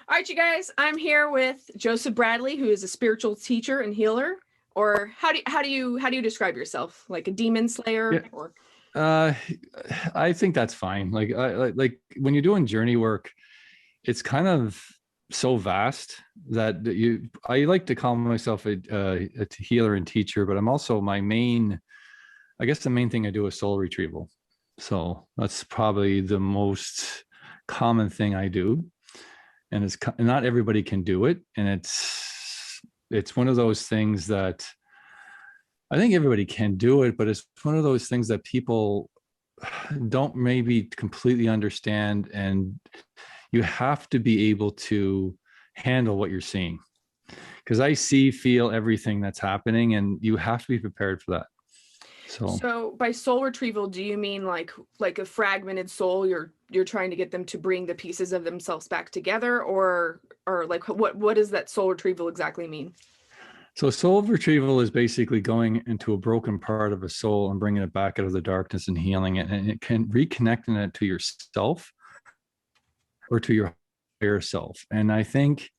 All right, you guys, I'm here with Joseph Bradley, who is a spiritual teacher and healer. Or how do you describe yourself? Like a demon slayer? Yeah, Or uh, I think that's fine. Like when you're doing journey work, it's kind of so vast that I like to call myself a healer and teacher, but I'm also I guess the main thing I do is soul retrieval. So that's probably the most common thing I do, and it's not everybody can do it, and it's one of those things that I think everybody can do it, but it's one of those things that people don't maybe completely understand, and you have to be able to handle what you're seeing, because I feel everything that's happening, and you have to be prepared for that. so by soul retrieval, do you mean like a fragmented soul? You're trying to get them to bring the pieces of themselves back together, or like what does that soul retrieval exactly mean? So soul retrieval is basically going into a broken part of a soul and bringing it back out of the darkness and healing it, and it can reconnecting it to yourself or to your higher self. And I think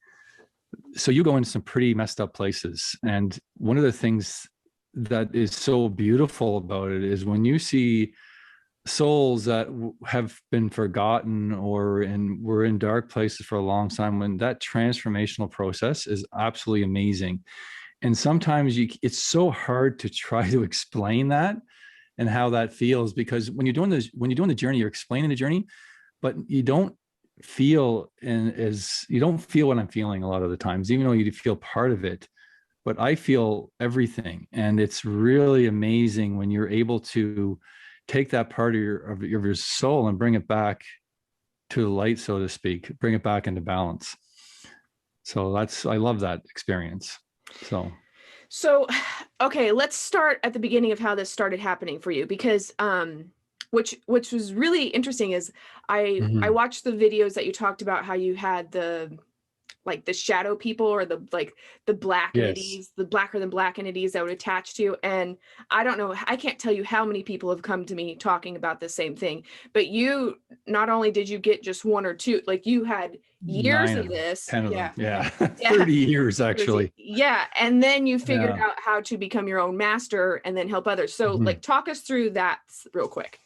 so. You go into some pretty messed up places, and one of the things that is so beautiful about it is when you see souls that have been forgotten or were in dark places for a long time, when that transformational process is absolutely amazing. And sometimes it's so hard to try to explain that and how that feels, because when you're doing the journey, you're explaining the journey, but you don't feel you don't feel what I'm feeling a lot of the times, even though you feel part of it. But I feel everything, and it's really amazing when you're able to take that part of your soul and bring it back to the light, so to speak, bring it back into balance. So I love that experience. So, okay, let's start at the beginning of how this started happening for you, because which was really interesting is I Mhm. watched the videos that you talked about how you had the shadow people, or the black Yes. entities, the blacker than black entities that would attach to you. And I don't know, I can't tell you how many people have come to me talking about the same thing. But you, not only did you get just one or two, like you had years Nine of of them, this. 10 of them. Yeah. Yeah. Yeah. 30 years actually. Yeah. And then you figured Yeah. out how to become your own master and then help others. So Mhm. like talk us through that real quick.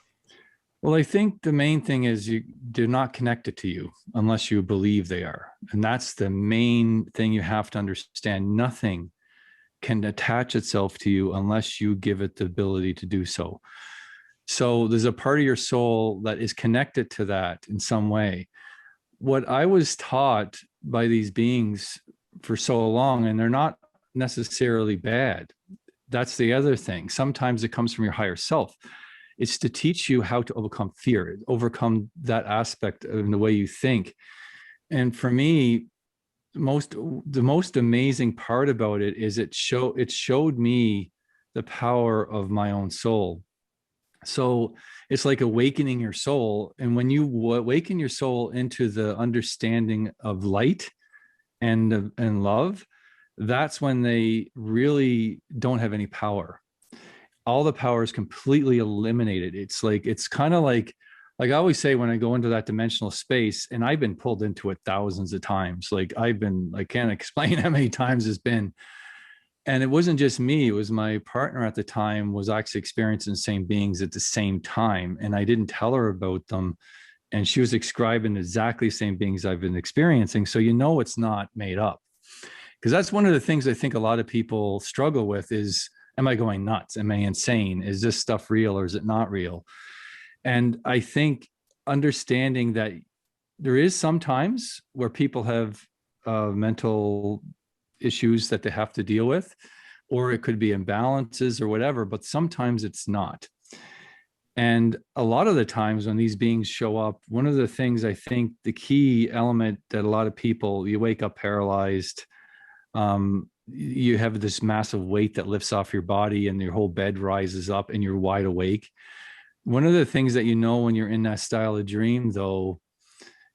Well, I think the main thing is you do not connect it to you unless you believe they are. And that's the main thing you have to understand. Nothing can attach itself to you unless you give it the ability to do so. So there's a part of your soul that is connected to that in some way. What I was taught by these beings for so long, and they're not necessarily bad. That's the other thing. Sometimes it comes from your higher self. It's to teach you how to overcome fear, overcome that aspect in the way you think. And for me, the most amazing part about it is it showed me the power of my own soul. So it's like awakening your soul. And when you awaken your soul into the understanding of light and love, that's when they really don't have any power. All the power is completely eliminated. It's kind of like I always say, when I go into that dimensional space, and I've been pulled into it thousands of times. I can't explain how many times it's been. And it wasn't just me, it was my partner at the time was actually experiencing the same beings at the same time. And I didn't tell her about them. And she was describing exactly the same beings I've been experiencing. So it's not made up. Because that's one of the things I think a lot of people struggle with is, am I going nuts? Am I insane? Is this stuff real or is it not real? And I think understanding that there is sometimes where people have mental issues that they have to deal with, or it could be imbalances or whatever, but sometimes it's not. And a lot of the times when these beings show up, one of the things I think the key element that a lot of people, you wake up paralyzed, you have this massive weight that lifts off your body and your whole bed rises up and you're wide awake. One of the things that when you're in that style of dream, though,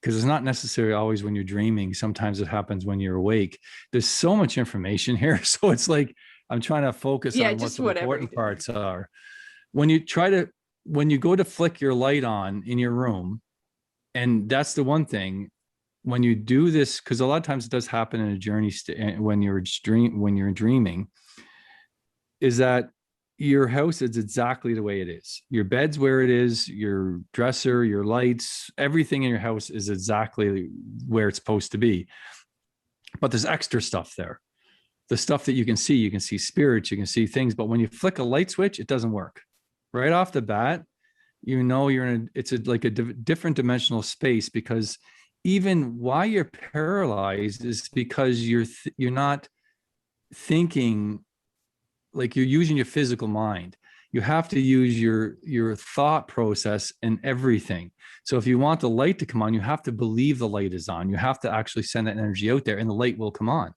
because it's not necessarily always when you're dreaming, sometimes it happens when you're awake. There's so much information here. So it's like I'm trying to focus Yeah, on what just the whatever you important do. parts are. When you go to flick your light on in your room, and that's the one thing, when you do this, because a lot of times it does happen in a journey when you're dreaming, is that your house is exactly the way it is. Your bed's where it is, your dresser, your lights, everything in your house is exactly where it's supposed to be. But there's extra stuff there. The stuff that you can see spirits, you can see things, but when you flick a light switch, it doesn't work. Right off the bat, you know you're in like a different dimensional space, because even why you're paralyzed is because you're not thinking, like you're using your physical mind. You have to use your thought process and everything. So if you want the light to come on, you have to believe the light is on. You have to actually send that energy out there and the light will come on.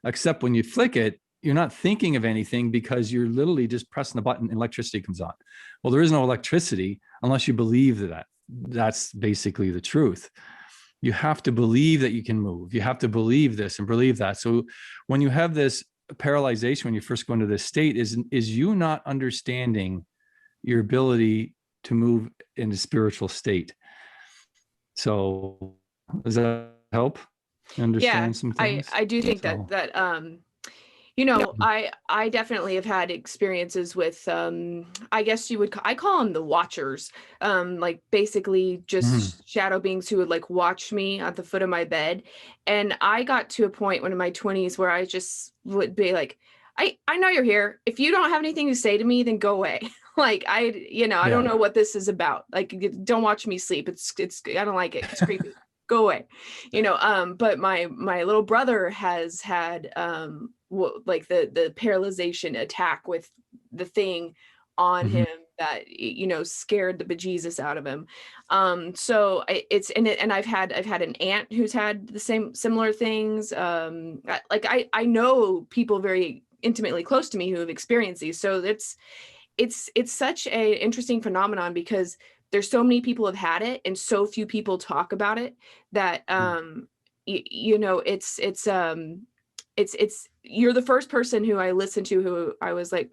Except when you flick it, you're not thinking of anything because you're literally just pressing the button and electricity comes on. Well, there is no electricity unless you believe that. That's basically the truth. You have to believe that you can move. You have to believe this and believe that. So when you have this paralyzation, when you first go into this state, is you not understanding your ability to move in a spiritual state. So does that help understand some things? I do think that you know, I definitely have had experiences with I guess I call them the watchers, like basically just shadow beings who would like watch me at the foot of my bed. And I got to a point when in my 20s where I just would be like, I know you're here. If you don't have anything to say to me, then go away. Like I don't know what this is about. Like, don't watch me sleep. It's I don't like it. It's creepy. Go away. But my little brother has had like the paralyzation attack with the thing on him that scared the bejesus out of him. So I've had an aunt who's had the similar things. I know people very intimately close to me who have experienced these. So it's such a interesting phenomenon because there's so many people have had it and so few people talk about it that it's you're the first person who I listened to who I was like,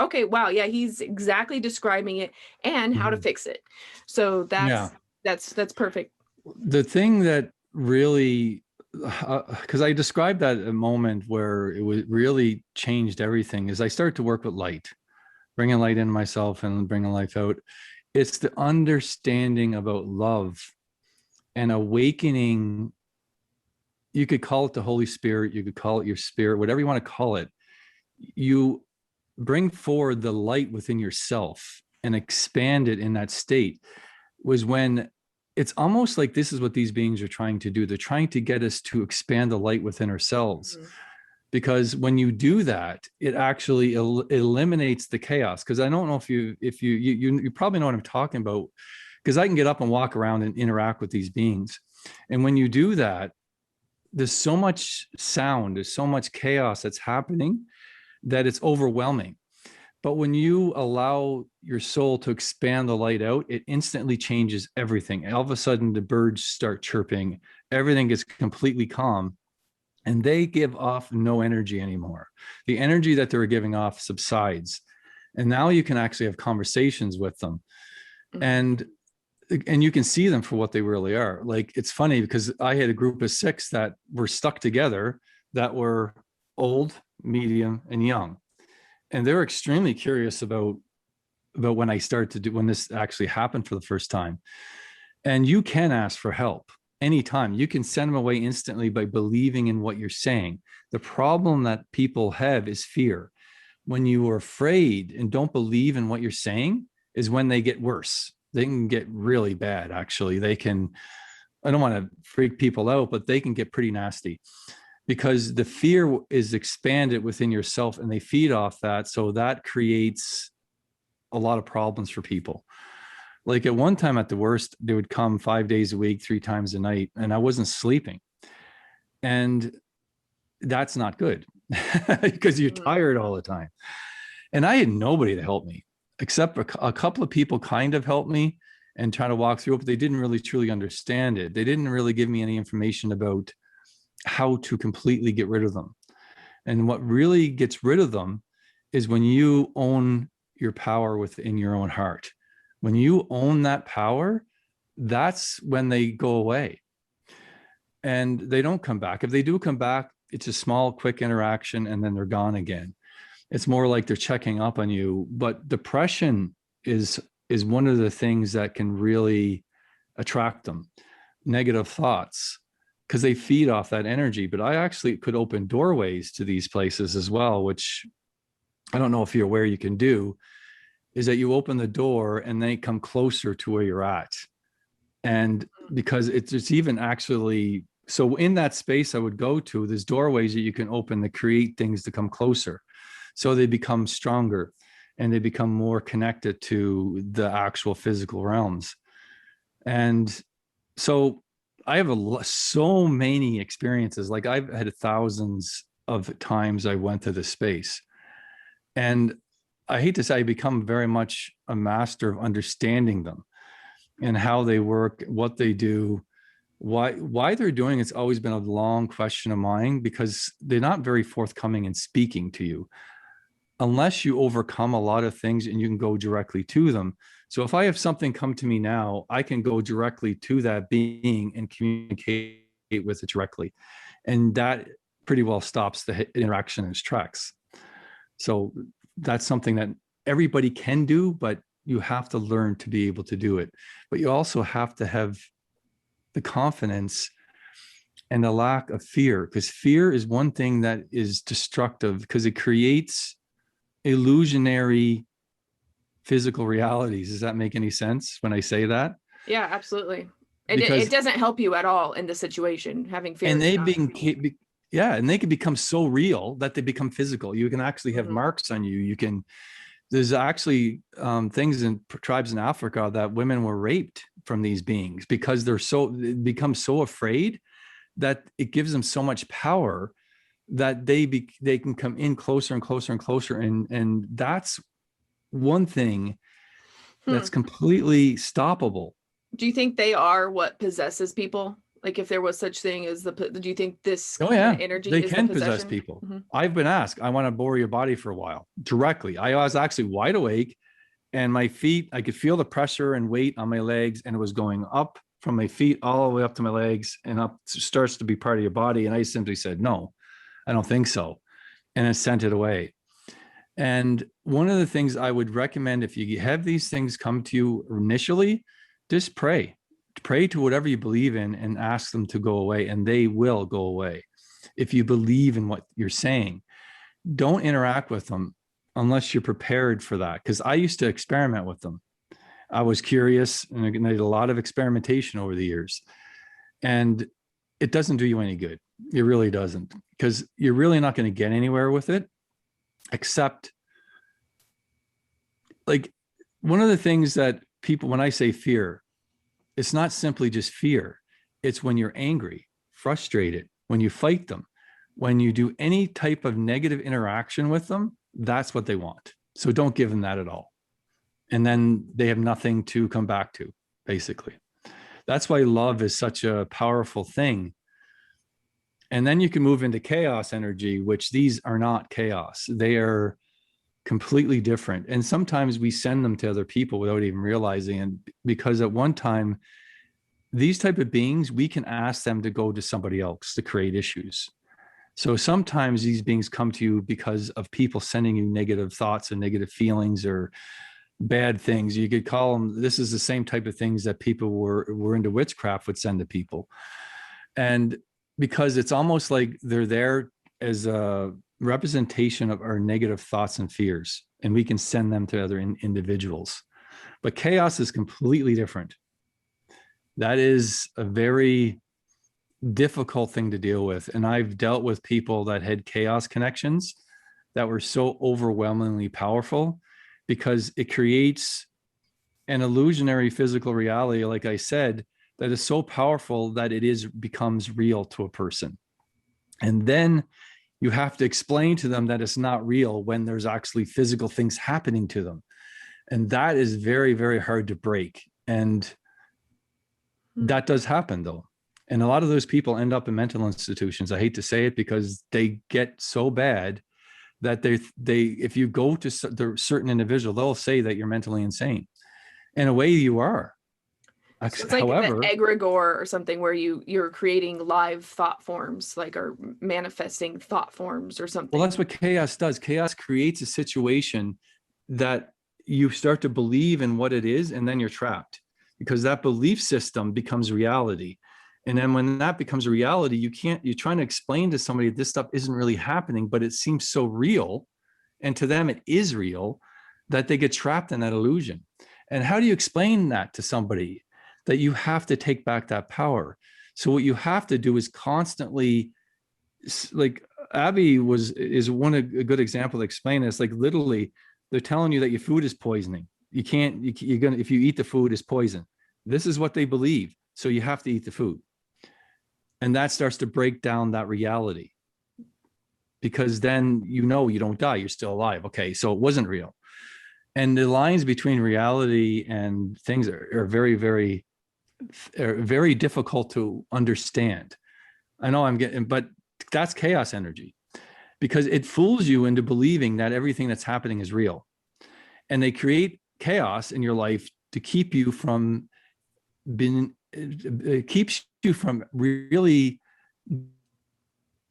okay, wow, yeah, he's exactly describing it and how to fix it. So that's perfect. The thing that really, because I described that a moment where it was really changed everything, is I started to work with light, bringing light in myself and bringing life out. It's the understanding about love and awakening. You could call it the Holy Spirit, you could call it your spirit, whatever you want to call it. You bring forward the light within yourself and expand it in that state. Was when it's almost like this is what these beings are trying to do. They're trying to get us to expand the light within ourselves. Because when you do that, it actually eliminates the chaos. Because I don't know if you probably know what I'm talking about, because I can get up and walk around and interact with these beings. And when you do that, there's so much sound, there's so much chaos that's happening that it's overwhelming. But when you allow your soul to expand the light out, it instantly changes everything. All of a sudden, the birds start chirping, everything gets completely calm, and they give off no energy anymore. The energy that they were giving off subsides. And now you can actually have conversations with them. And you can see them for what they really are. Like, it's funny because I had a group of 6 that were stuck together that were old, medium, and young. And they're extremely curious about when I started to do, when this actually happened for the first time. And you can ask for help anytime. You can send them away instantly by believing in what you're saying. The problem that people have is fear. When you are afraid and don't believe in what you're saying is when they get worse. They can get really bad, actually. They can, I don't want to freak people out, but they can get pretty nasty because the fear is expanded within yourself and they feed off that. So that creates a lot of problems for people. Like at one time at the worst, they would come 5 days a week, 3 times a night, and I wasn't sleeping. And that's not good because you're tired all the time. And I had nobody to help me except a couple of people kind of helped me and try to walk through it, but they didn't really truly understand it. They didn't really give me any information about how to completely get rid of them. And what really gets rid of them is when you own your power within your own heart. When you own that power, that's when they go away. and they don't come back. If they do come back, it's a small, quick interaction, and then they're gone again. It's more like they're checking up on you. But depression is one of the things that can really attract them. Negative thoughts, because they feed off that energy. But I actually could open doorways to these places as well, which I don't know if you're aware you can do, is that you open the door and they come closer to where you're at. And because it's even actually, so in that space I would go to, there's doorways that you can open that create things to come closer. So they become stronger and they become more connected to the actual physical realms. And so I have so many experiences. Like I've had thousands of times I went to this space. And I hate to say, I become very much a master of understanding them and how they work, what they do, why they're doing. It's always been a long question of mine, because they're not very forthcoming in speaking to you unless you overcome a lot of things and you can go directly to them. So if I have something come to me now, I can go directly to that being and communicate with it directly. And that pretty well stops the interaction in its tracks. So that's something that everybody can do, but you have to learn to be able to do it. But you also have to have the confidence and the lack of fear, because fear is one thing that is destructive, because it creates illusionary physical realities. Does that make any sense when I say that? Yeah, absolutely. It doesn't help you at all in the situation, having fear. And they and they can become so real that they become physical. You can actually have marks on you. You can, there's actually things in tribes in Africa that women were raped from these beings because they become so afraid that it gives them so much power that they can come in closer and closer and closer. And that's one thing that's completely stoppable. Do you think they are what possesses people? Like if there was such thing as do you think this energy they is can the possess people? I've been asked, I want to bore your body for a while directly. I was actually wide awake and my feet, I could feel the pressure and weight on my legs, and it was going up from my feet all the way up to my legs and up, starts to be part of your body. And I simply said, no, I don't think so. And I sent it away. And one of the things I would recommend, if you have these things come to you initially, just pray to whatever you believe in and ask them to go away, and they will go away. If you believe in what you're saying, don't interact with them unless you're prepared for that. Because I used to experiment with them. I was curious and I did a lot of experimentation over the years, and it doesn't do you any good. It really doesn't, because you're really not going to get anywhere with it, except like one of the things that people, when I say fear, it's not simply just fear. It's when you're angry, frustrated, when you fight them, when you do any type of negative interaction with them, that's what they want. So don't give them that at all. And then they have nothing to come back to, basically. That's why love is such a powerful thing. And then you can move into chaos energy, which these are not chaos. They are completely different. And sometimes we send them to other people without even realizing it, because at one time, these type of beings, we can ask them to go to somebody else to create issues. So sometimes these beings come to you because of people sending you negative thoughts and negative feelings or bad things. You could call them, this is the same type of things that people were into witchcraft would send to people. And because it's almost like they're there as a representation of our negative thoughts and fears, and we can send them to other individuals. But chaos is completely different. That is a very difficult thing to deal with. And I've dealt with people that had chaos connections that were so overwhelmingly powerful, because it creates an illusionary physical reality, like I said, that is so powerful that it becomes real to a person. And then you have to explain to them that it's not real when there's actually physical things happening to them. And that is very, very hard to break. And that does happen though. And a lot of those people end up in mental institutions. I hate to say it, because they get so bad that if you go to the certain individual, they'll say that you're mentally insane. In a way you are. So it's like the However, egregore or something where you're creating live thought forms, like, or manifesting thought forms or something. well, that's what chaos does. Chaos creates a situation that you start to believe in what it is, and then you're trapped because that belief system becomes reality. And then when that becomes a reality, you're trying to explain to somebody this stuff isn't really happening, but it seems so real. And to them, it is real, that they get trapped in that illusion. And how do you explain that to somebody? That you have to take back that power. So what you have to do is constantly, like Abby is one a good example to explain this. Like literally, they're telling you that your food is poisoning. You're gonna, if you eat the food, is poison. This is what they believe. So you have to eat the food. And that starts to break down that reality. Because then you don't die, you're still alive. Okay, so it wasn't real. And the lines between reality and things are very, very, very difficult to understand. I know but that's chaos energy, because it fools you into believing that everything that's happening is real. And they create chaos in your life to keep you from it keeps you from really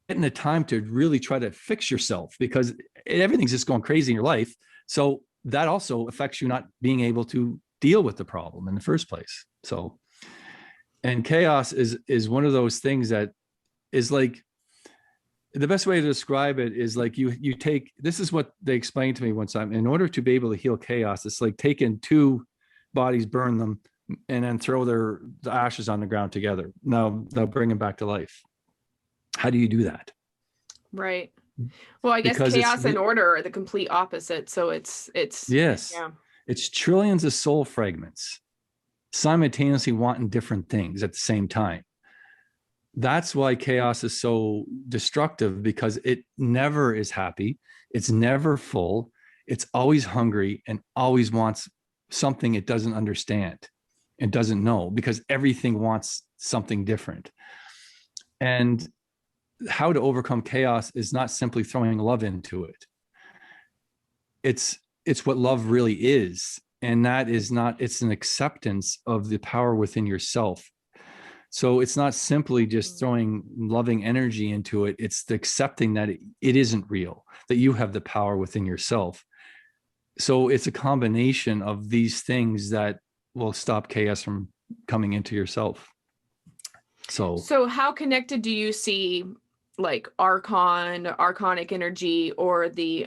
getting the time to really try to fix yourself, because everything's just going crazy in your life. So that also affects you not being able to deal with the problem in the first place. So, and chaos is one of those things that is like, the best way to describe it is like you take, this is what they explained to me one time. In order to be able to heal chaos, it's like taking two bodies, burn them, and then throw the ashes on the ground together. Now they'll bring them back to life. How do you do that? Right. Well, I guess Because chaos and order are the complete opposite. So it's yes, yeah. It's trillions of soul fragments simultaneously wanting different things at the same time. That's why chaos is so destructive, because it never is happy. It's never full. It's always hungry and always wants something it doesn't understand and doesn't know, because everything wants something different. And how to overcome chaos is not simply throwing love into it. It's what love really is. And that is not, it's an acceptance of the power within yourself. So it's not simply just throwing loving energy into it. It's the accepting that it isn't real, that you have the power within yourself. So it's a combination of these things that will stop chaos from coming into yourself. So how connected do you see like archonic energy, or the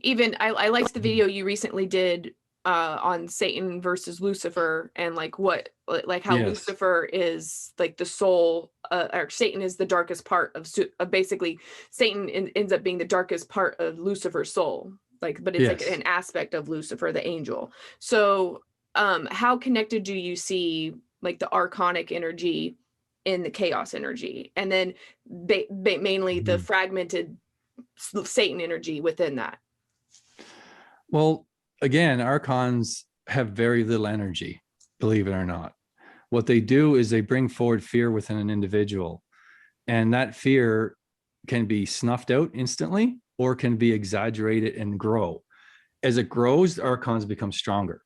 even I liked the video you recently did on Satan versus Lucifer, and like how yes. Lucifer is like the soul, or Satan is the darkest part of basically Satan ends up being the darkest part of Lucifer's soul, like, but it's Yes. like an aspect of Lucifer, the angel. So how connected do you see like the archonic energy in the chaos energy, and then mainly the fragmented Satan energy within that? Well, again, archons have very little energy, believe it or not. What they do is they bring forward fear within an individual, and that fear can be snuffed out instantly or can be exaggerated and grow. As it grows, the archons become stronger.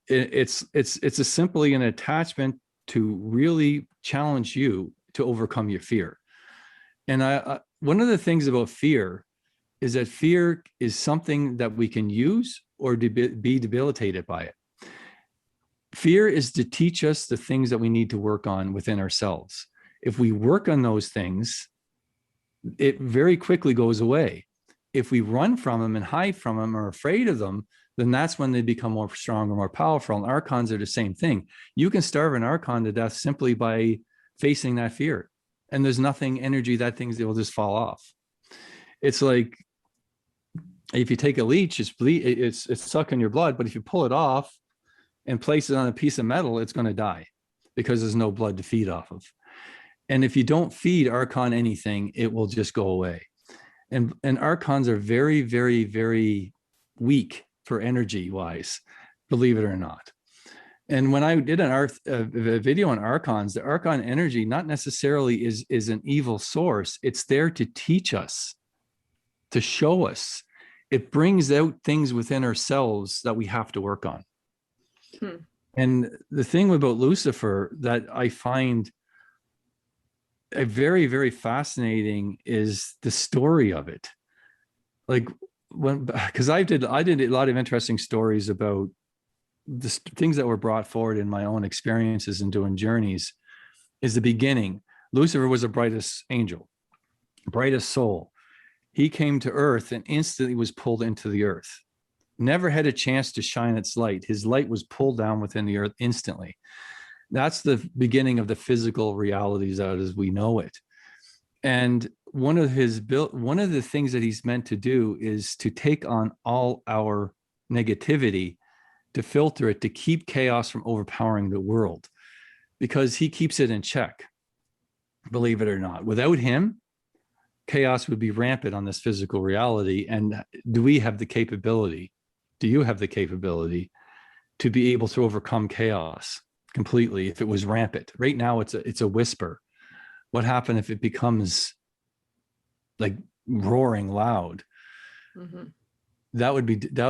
It's simply an attachment to really challenge you to overcome your fear. And one of the things about fear is that fear is something that we can use or be debilitated by it. Fear is to teach us the things that we need to work on within ourselves. If we work on those things, it very quickly goes away. If we run from them and hide from them or are afraid of them, then that's when they become more strong or more powerful. And archons are the same thing. You can starve an archon to death simply by facing that fear. And there's nothing energy that things will just fall off. It's like if you take a leech, it's sucking your blood, but if you pull it off and place it on a piece of metal, it's going to die because there's no blood to feed off of. And if you don't feed archon anything, it will just go away. And archons are very, very, very weak for energy wise, believe it or not. And when I did a video on archons, the archon energy not necessarily is an evil source. It's there to teach us, to show us. It brings out things within ourselves that we have to work on. And the thing about Lucifer that I find a very, very fascinating is the story of it. Like because I did a lot of interesting stories about the things that were brought forward in my own experiences and doing journeys. Is the beginning. Lucifer was the brightest angel, brightest soul. He came to earth and instantly was pulled into the earth. Never had a chance to shine its light. His light was pulled down within the earth instantly. That's the beginning of the physical realities as we know it. And one of the things that he's meant to do is to take on all our negativity, to filter it, to keep chaos from overpowering the world, because he keeps it in check, believe it or not. Without him, chaos would be rampant on this physical reality. And do we have the capability? Do you have the capability to be able to overcome chaos completely if it was rampant? Right now, it's a whisper. What happened if it becomes like roaring loud? Mm-hmm. That would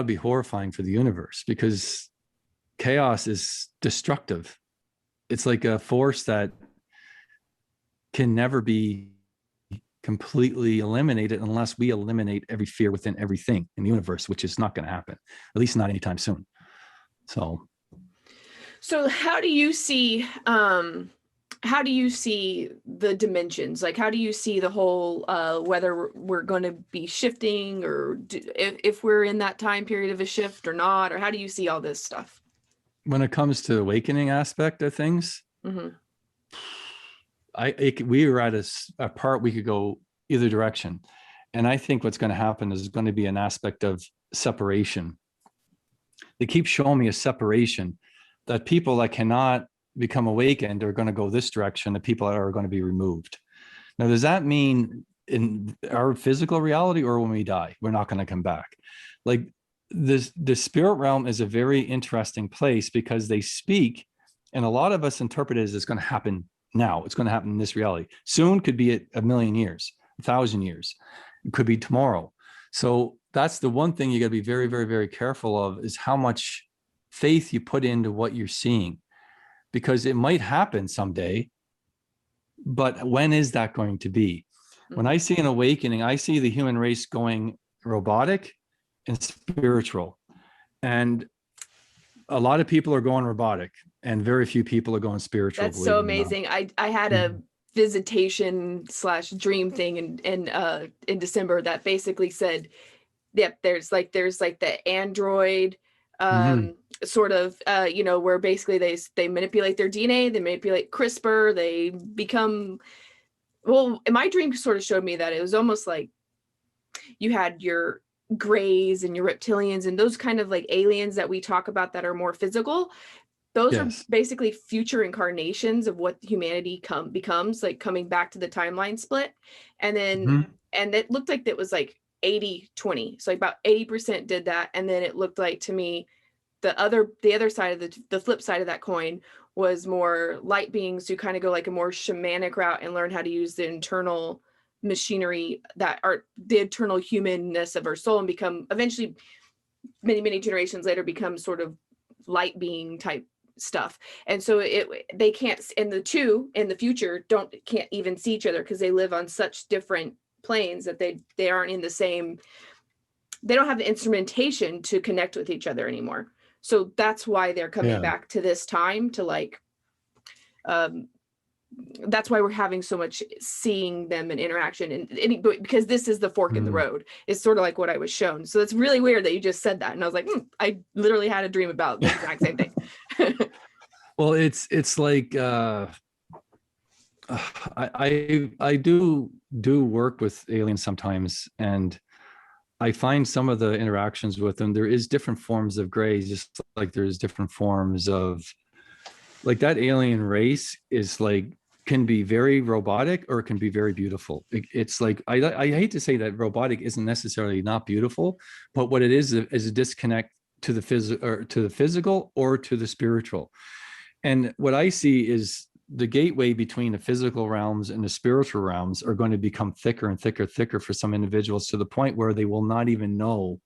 be horrifying for the universe, because chaos is destructive. It's like a force that can never be completely eliminated unless we eliminate every fear within everything in the universe, which is not going to happen, at least not anytime soon. So how do you see the dimensions? Like, how do you see the whole, whether we're going to be shifting, or if we're in that time period of a shift or not, or how do you see all this stuff? When it comes to the awakening aspect of things, mm-hmm. We were at a part we could go either direction. And I think what's going to happen is going to be an aspect of separation. They keep showing me a separation, that people that cannot become awakened are going to go this direction, the people that are going to be removed. Now, does that mean in our physical reality, or when we die, we're not going to come back? Like, the spirit realm is a very interesting place, because they speak, and a lot of us interpret it as it's going to happen now. It's going to happen in this reality. Soon could be a million years, 1,000 years. It could be tomorrow. So that's the one thing you got to be very, very, very careful of, is how much faith you put into what you're seeing, because it might happen someday, but when is that going to be? When I see an awakening, I see the human race going robotic and spiritual. And a lot of people are going robotic, and very few people are going spiritual. That's so amazing. I had a visitation / dream thing in December that basically said, yep, there's like the android sort of where basically they manipulate their DNA, they manipulate CRISPR, they become, well, my dream sort of showed me that it was almost like you had your grays and your reptilians and those kind of like aliens that we talk about that are more physical. Those are basically future incarnations of what humanity becomes, like coming back to the timeline split. And then and it looked like that was like 80-20. So like about 80% did that. And then it looked like to me the other side of the flip side of that coin was more light beings who kind of go like a more shamanic route and learn how to use the internal machinery that are the eternal humanness of our soul, and become eventually many generations later become sort of light being type stuff. And so they can't, and the two in the future can't even see each other, because they live on such different planes that they aren't in the same, they don't have the instrumentation to connect with each other anymore. So that's why they're coming back to this time to like that's why we're having so much seeing them and interaction, and because this is the fork in the road. It's sort of like what I was shown. So it's really weird that you just said that, and I was like, I literally had a dream about the exact same thing. Well, it's like I do work with aliens sometimes, and I find some of the interactions with them, there is different forms of grays, just like there's different forms of, like, that alien race is like, can be very robotic, or it can be very beautiful. It's like, I hate to say that robotic isn't necessarily not beautiful, but what it is a disconnect to the physical or to the spiritual. And what I see is the gateway between the physical realms and the spiritual realms are going to become thicker and thicker for some individuals, to the point where they will not even know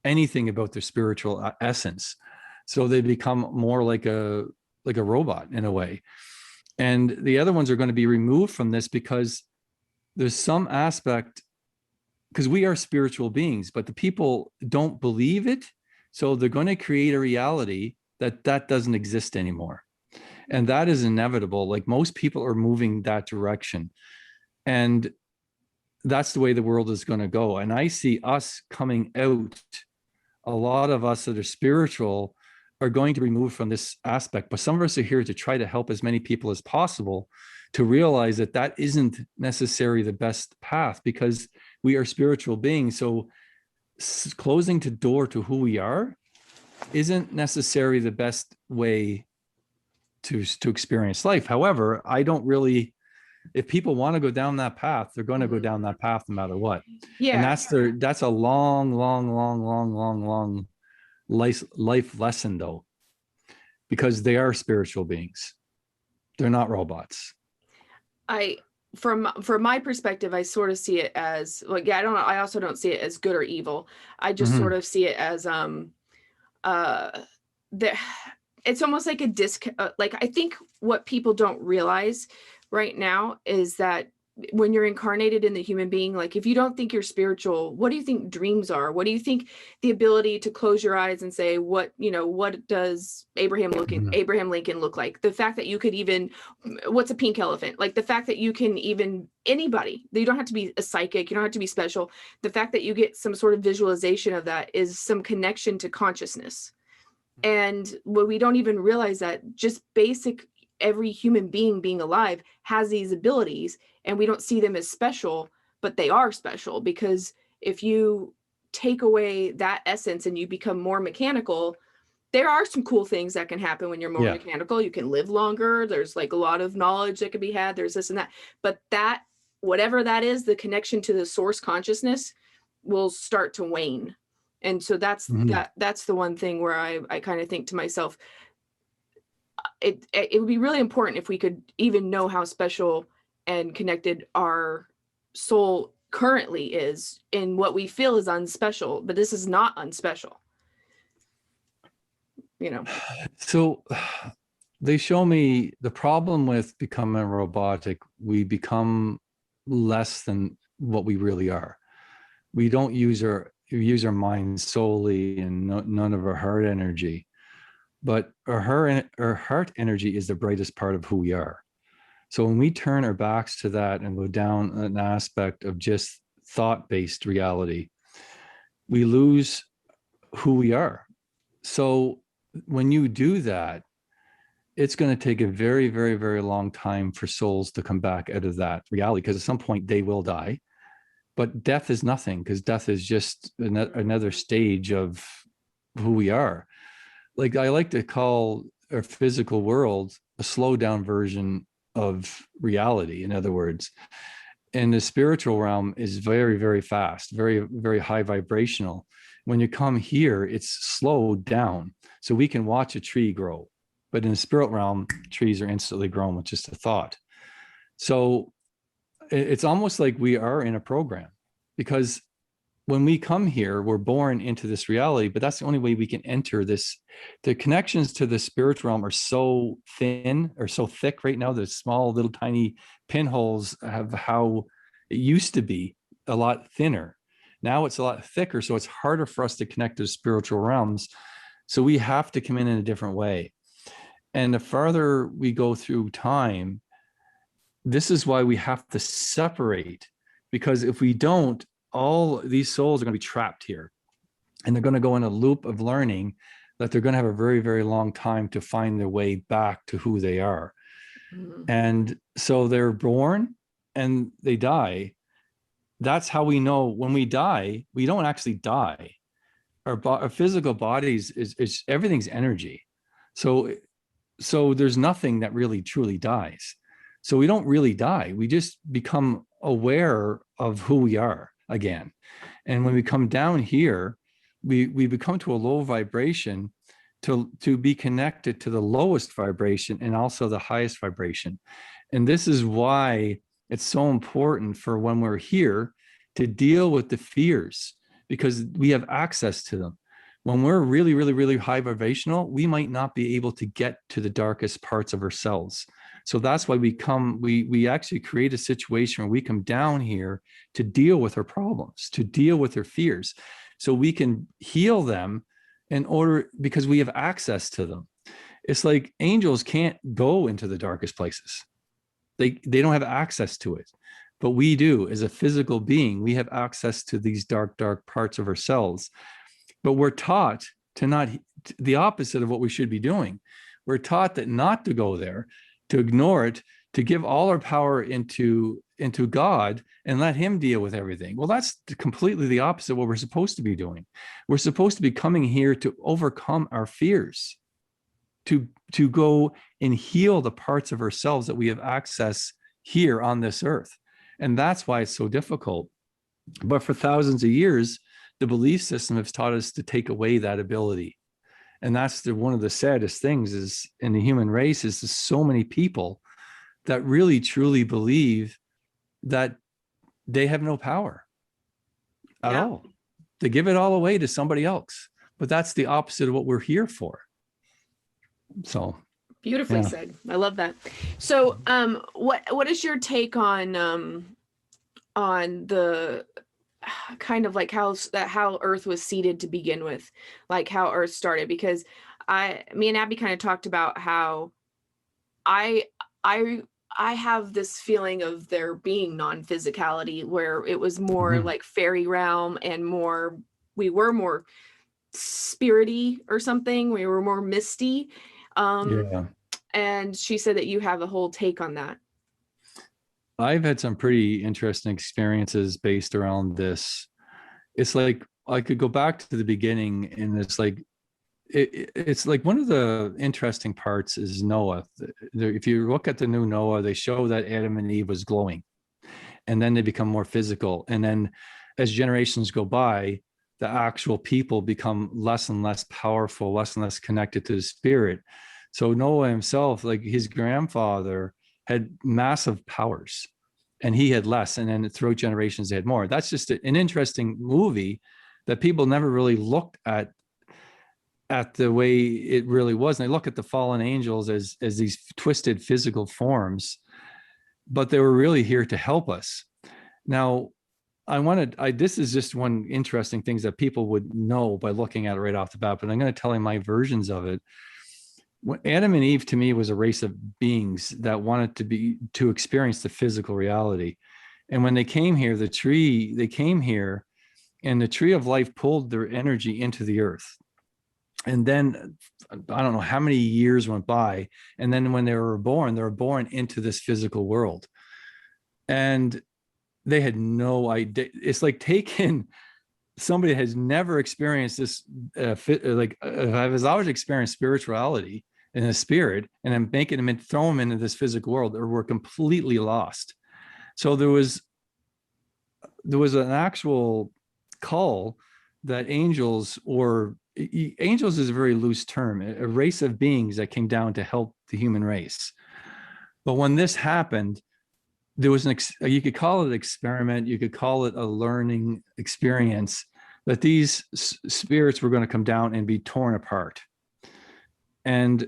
anything about their spiritual essence. So they become more like a robot in a way. And the other ones are going to be removed from this because there's some aspect, because we are spiritual beings, but the people don't believe it. So they're going to create a reality that doesn't exist anymore. And that is inevitable. Like most people are moving that direction. And that's the way the world is going to go. And I see us coming out, a lot of us that are spiritual are going to be removed from this aspect. But some of us are here to try to help as many people as possible to realize that that isn't necessarily the best path, because we are spiritual beings. So closing the door to who we are isn't necessarily the best way to experience life. However, I don't really, if people want to go down that path, they're going to go down that path no matter what. Yeah. And that's a long life lesson though, because they are spiritual beings. They're not robots. From my perspective, I sort of see it as like, yeah, I also don't see it as good or evil. I just sort of see it as it's almost like a like, I think what people don't realize right now is that when you're incarnated in the human being, like if you don't think you're spiritual, what do you think dreams are? What do you think the ability to close your eyes and say, what does Abraham Lincoln look like? The fact that you could even, what's a pink elephant? Like the fact that you can even, anybody, you don't have to be a psychic, you don't have to be special. The fact that you get some sort of visualization of that is some connection to consciousness. And what we don't even realize that just basic, every human being alive has these abilities, and we don't see them as special, but they are special, because if you take away that essence and you become more mechanical, there are some cool things that can happen when you're more mechanical. You can live longer. There's like a lot of knowledge that can be had. There's this and that, but that, whatever that is, the connection to the source consciousness will start to wane. And so that's the one thing where I kind of think to myself, it would be really important if we could even know how special and connected our soul currently is in what we feel is unspecial, but this is not unspecial. So they show me the problem with becoming robotic. We become less than what we really are. We don't use our mind solely and none of our heart energy. But our heart energy is the brightest part of who we are. So when we turn our backs to that and go down an aspect of just thought-based reality, we lose who we are. So when you do that, it's going to take a very, very, very long time for souls to come back out of that reality, because at some point they will die. But death is nothing, because death is just another stage of who we are. Like I like to call our physical world a slow down version of reality. In other words, and the spiritual realm is very, very fast, very, very high vibrational. When you come here, it's slowed down. So we can watch a tree grow, but in the spirit realm, trees are instantly grown with just a thought. So it's almost like we are in a program, because when we come here, we're born into this reality, but that's the only way we can enter this. The connections to the spiritual realm are so thin or so thick right now. The small little tiny pinholes have how it used to be a lot thinner. Now it's a lot thicker, so it's harder for us to connect to the spiritual realms. So we have to come in a different way. And the farther we go through time, this is why we have to separate, because if we don't, all these souls are going to be trapped here, and they're going to go in a loop of learning that they're going to have a very, very long time to find their way back to who they are. And so they're born and they die. That's how we know when we die, we don't actually die. Our physical bodies is everything's energy. So there's nothing that really truly dies. So we don't really die. We just become aware of who we are again. And when we come down here, we become to a low vibration to be connected to the lowest vibration and also the highest vibration. And this is why it's so important for when we're here to deal with the fears, because we have access to them. when we're really, really, really high vibrational, we might not be able to get to the darkest parts of ourselves. So that's why we actually create a situation where we come down here to deal with our problems, to deal with our fears, so we can heal them because we have access to them. It's like angels can't go into the darkest places. They don't have access to it, but we do. As a physical being, we have access to these dark parts of ourselves. But we're taught to not, the opposite of what we should be doing. We're taught that not to go there, to ignore it, to give all our power into God and let him deal with everything. Well, that's completely the opposite of what we're supposed to be doing. We're supposed to be coming here to overcome our fears, to go and heal the parts of ourselves that we have access here on this earth. And that's why it's so difficult. But for thousands of years, the belief system has taught us to take away that ability. And that's one of the saddest things is in the human race is there's so many people that really truly believe that they have no power at all. They give it all away to somebody else. But that's the opposite of what we're here for. So beautifully said. I love that. So what is your take on the kind of like how Earth was seeded to begin with, like how Earth started? Because me and Abby kind of talked about how I have this feeling of there being non-physicality, where it was more like fairy realm and we were more spirity or something. We were more misty. And she said that you have a whole take on that. I've had some pretty interesting experiences based around this. It's like I could go back to the beginning, and it's like it's like one of the interesting parts is Noah. If you look at the new Noah, they show that Adam and Eve was glowing, and then they become more physical. And then as generations go by, the actual people become less and less powerful, less and less connected to the spirit. So Noah himself, like his grandfather, had massive powers and he had less. And then throughout generations, they had more. That's just an interesting movie that people never really looked at the way it really was. And they look at the fallen angels as these twisted physical forms, but they were really here to help us. Now, this is just one interesting things that people would know by looking at it right off the bat, but I'm going to tell you my versions of it. When Adam and Eve, to me, was a race of beings that wanted to experience the physical reality. And when they came here, they came here and the tree of life pulled their energy into the earth. And then I don't know how many years went by. And then when they were born into this physical world. And they had no idea. It's like taking somebody that has never experienced this, has always experienced spirituality in a spirit, and then making them and throw them into this physical world, or we're completely lost. So there was an actual call that angels is a very loose term, a race of beings that came down to help the human race. But when this happened, there was you could call it an experiment, you could call it a learning experience, that these spirits were going to come down and be torn apart. And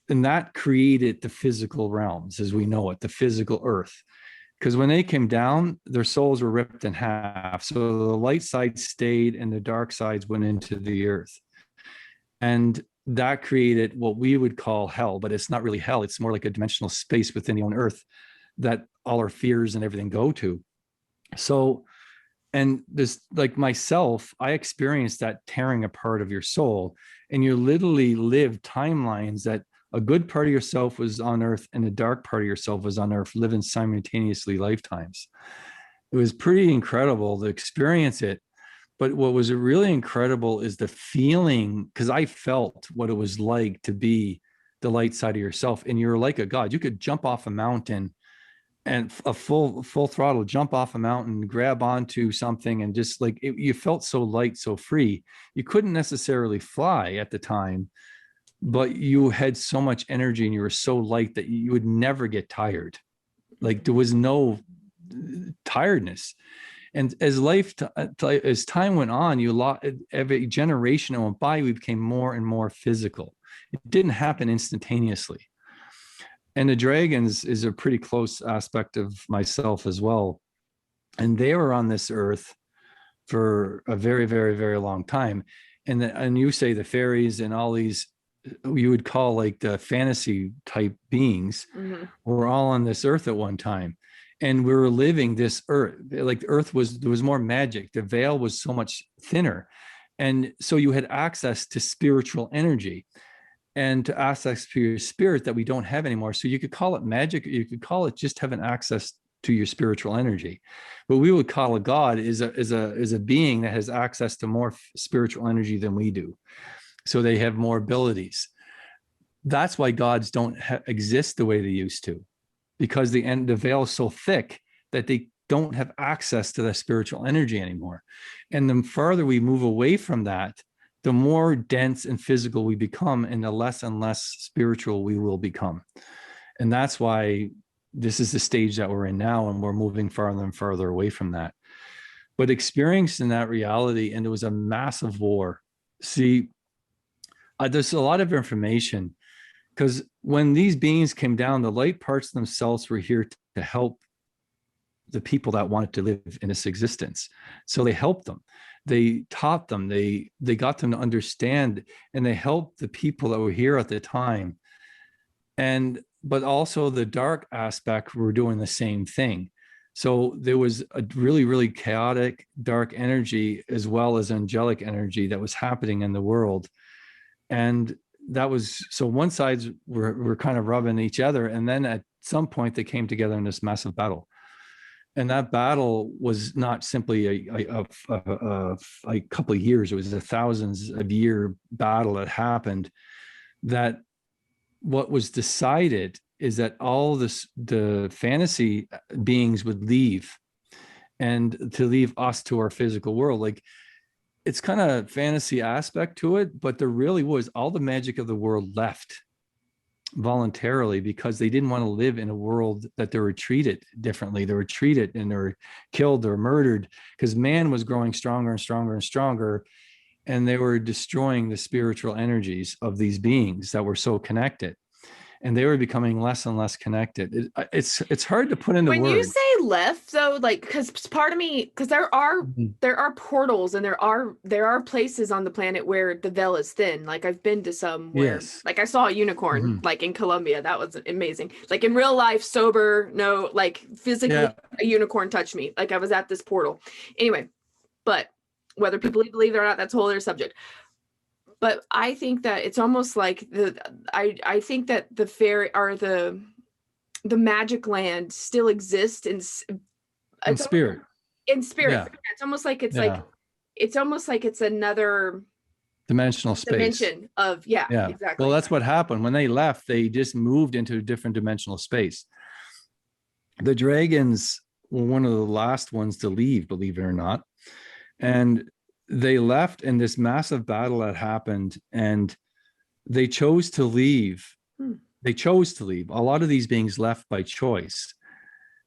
that created the physical realms as we know it, the physical earth. Because when they came down, their souls were ripped in half. So the light side stayed and the dark sides went into the earth. And that created what we would call hell, but it's not really hell. It's more like a dimensional space within the own earth that all our fears and everything go to. So, and this, like myself, I experienced that tearing apart of your soul, and you literally lived timelines that a good part of yourself was on earth and the dark part of yourself was on earth, living simultaneously lifetimes. It was pretty incredible to experience it. But what was really incredible is the feeling, because I felt what it was like to be the light side of yourself, and you're like a god. You could jump off a mountain and a full throttle jump off a mountain, grab onto something, and just like you felt so light, so free. You couldn't necessarily fly at the time, but you had so much energy and you were so light that you would never get tired. Like there was no tiredness. And as time went on, every generation that went by, we became more and more physical. It didn't happen instantaneously. And the dragons is a pretty close aspect of myself as well. And they were on this earth for a very, very, very long time. And you say the fairies and all these, you would call like the fantasy type beings, were all on this earth at one time. And we were living this earth, like the earth there was more magic. The veil was so much thinner. And so you had access to spiritual energy and to access to your spirit that we don't have anymore. So you could call it magic. You could call it just having access to your spiritual energy. What we would call a god is a being that has access to more spiritual energy than we do. So they have more abilities. That's why gods don't exist the way they used to, because the veil is so thick that they don't have access to that spiritual energy anymore. And the farther we move away from that, the more dense and physical we become, and the less and less spiritual we will become. And that's why this is the stage that we're in now, and we're moving farther and farther away from that. But experiencing that reality, and it was a massive war. See, there's a lot of information, because when these beings came down, the light parts themselves were here to help the people that wanted to live in this existence. So they helped them. They taught them. They got them to understand, and they helped the people that were here at the time. But also the dark aspect were doing the same thing. So there was a really, really chaotic dark energy as well as angelic energy that was happening in the world. And that was, so one sides were kind of rubbing each other. And then at some point they came together in this massive battle. And that battle was not simply a couple of years. It was a thousands of year battle that happened. That what was decided is that all the fantasy beings would leave, and to leave us to our physical world. Like, it's kind of fantasy aspect to it, but there really was, all the magic of the world left voluntarily, because they didn't want to live in a world that they were treated differently. They were treated and they were killed or murdered, because man was growing stronger and stronger and stronger, and they were destroying the spiritual energies of these beings that were so connected, and they were becoming less and less connected. It's hard to put into words. When you say left, though, like, because part of me, because there are portals, and there are places on the planet where the veil is thin. Like, I've been to some where, like, I saw a unicorn, like in Colombia. That was amazing. Like, in real life, sober, no, like physically, a unicorn touched me. Like, I was at this portal. Anyway, but whether people believe it or not, that's a whole other subject. But I think that it's almost like I think that the fairy or the magic land still exists in spirit. In spirit. Yeah. It's almost like it's another dimensional space. Dimension of exactly. Well, that's what happened. When they left, they just moved into a different dimensional space. The dragons were one of the last ones to leave, believe it or not. And they left in this massive battle that happened, and they chose to leave. They chose to leave. A lot of these beings left by choice.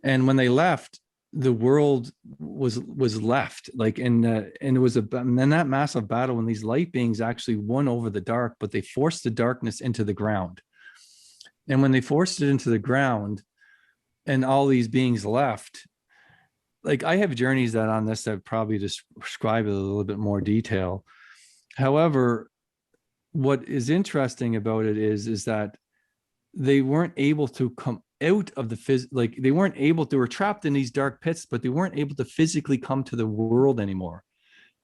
And when they left, the world was left, like, and it was and then that massive battle, when these light beings actually won over the dark, but they forced the darkness into the ground. And when they forced it into the ground and all these beings left, like, I have journeys that on this that probably describe it a little bit more detail. However, what is interesting about it is that they weren't able to come out of the they were trapped in these dark pits, but they weren't able to physically come to the world anymore.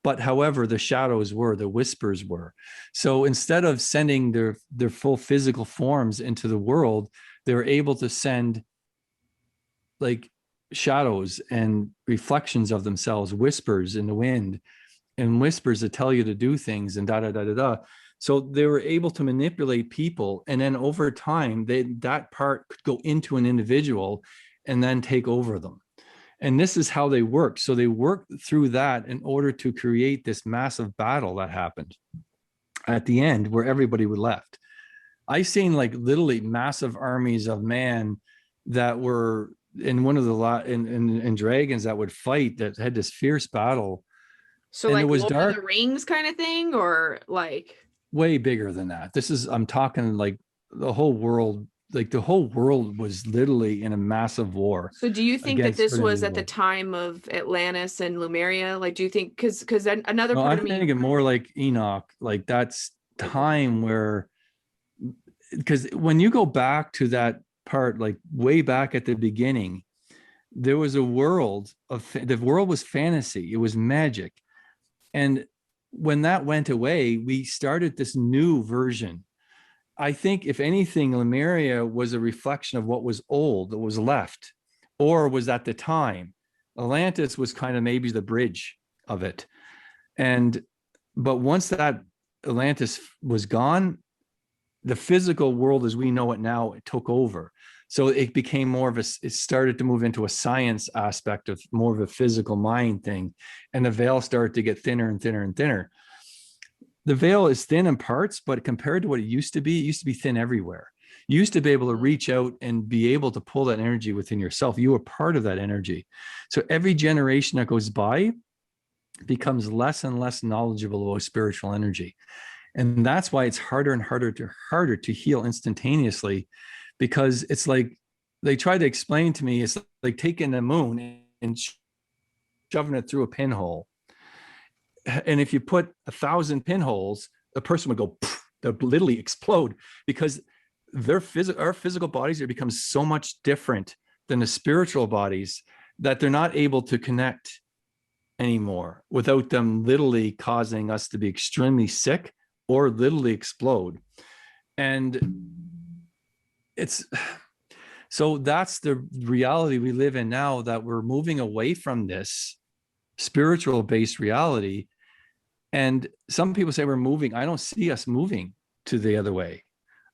But however, the shadows were, the whispers were. So instead of sending their full physical forms into the world, they were able to send, like, shadows and reflections of themselves, whispers in the wind, and whispers that tell you to do things, and so they were able to manipulate people, and then over time that part could go into an individual and then take over them. And this is how they work. So they worked through that in order to create this massive battle that happened at the end, where everybody was left. I've seen, like, literally massive armies of man that were in one of the in dragons that would fight, that had this fierce battle, So and it like was Lord of dark, the Rings kind of thing, or like, way bigger than that. I'm talking like the whole world, like the whole world was literally in a massive war so do you think that against this good and was at the evil. time of Atlantis and Lemuria? Like, do you think, because another No, part I'm of me, thinking more like Enoch, like that's okay, time where, because when you go back to that part, like way back at the beginning, there was a world the world was fantasy, it was magic. And when that went away, we started this new version. I think if anything, Lemuria was a reflection of what was old, that was left, or was at the time. Atlantis was kind of maybe the bridge of it. And but once that Atlantis was gone, the physical world as we know it now, it took over. So it became more of it started to move into a science aspect of more of a physical mind thing. And the veil started to get thinner and thinner and thinner. The veil is thin in parts, but compared to what it used to be thin everywhere. You used to be able to reach out and be able to pull that energy within yourself. You were part of that energy. So every generation that goes by becomes less and less knowledgeable about spiritual energy. And that's why it's harder and harder to heal instantaneously, because it's like they try to explain to me, it's like taking the moon and shoving it through a pinhole. And if you put 1,000 pinholes, the person would go, they'll literally explode, because our physical bodies have become so much different than the spiritual bodies that they're not able to connect anymore without them literally causing us to be extremely sick or literally explode. And it's so that's the reality we live in now, that we're moving away from this spiritual based reality. And some people say we're moving. I don't see us moving to the other way.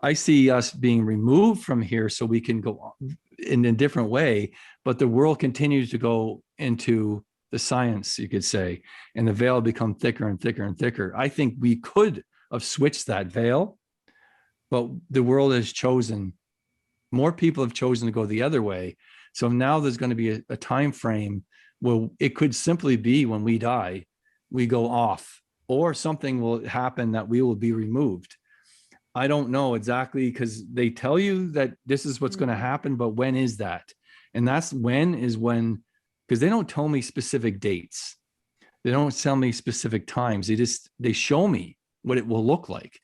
I see us being removed from here so we can go in a different way, but the world continues to go into the science, you could say, and the veil become thicker and thicker and thicker. I think we could have switched that veil, but the world has chosen, more people have chosen to go the other way. So now there's going to be a time frame where it could simply be when we die, we go off, or something will happen that we will be removed. I don't know exactly, because they tell you that this is what's going to happen, but when is that? And that's when, because they don't tell me specific dates. They don't tell me specific times. They show me what it will look like.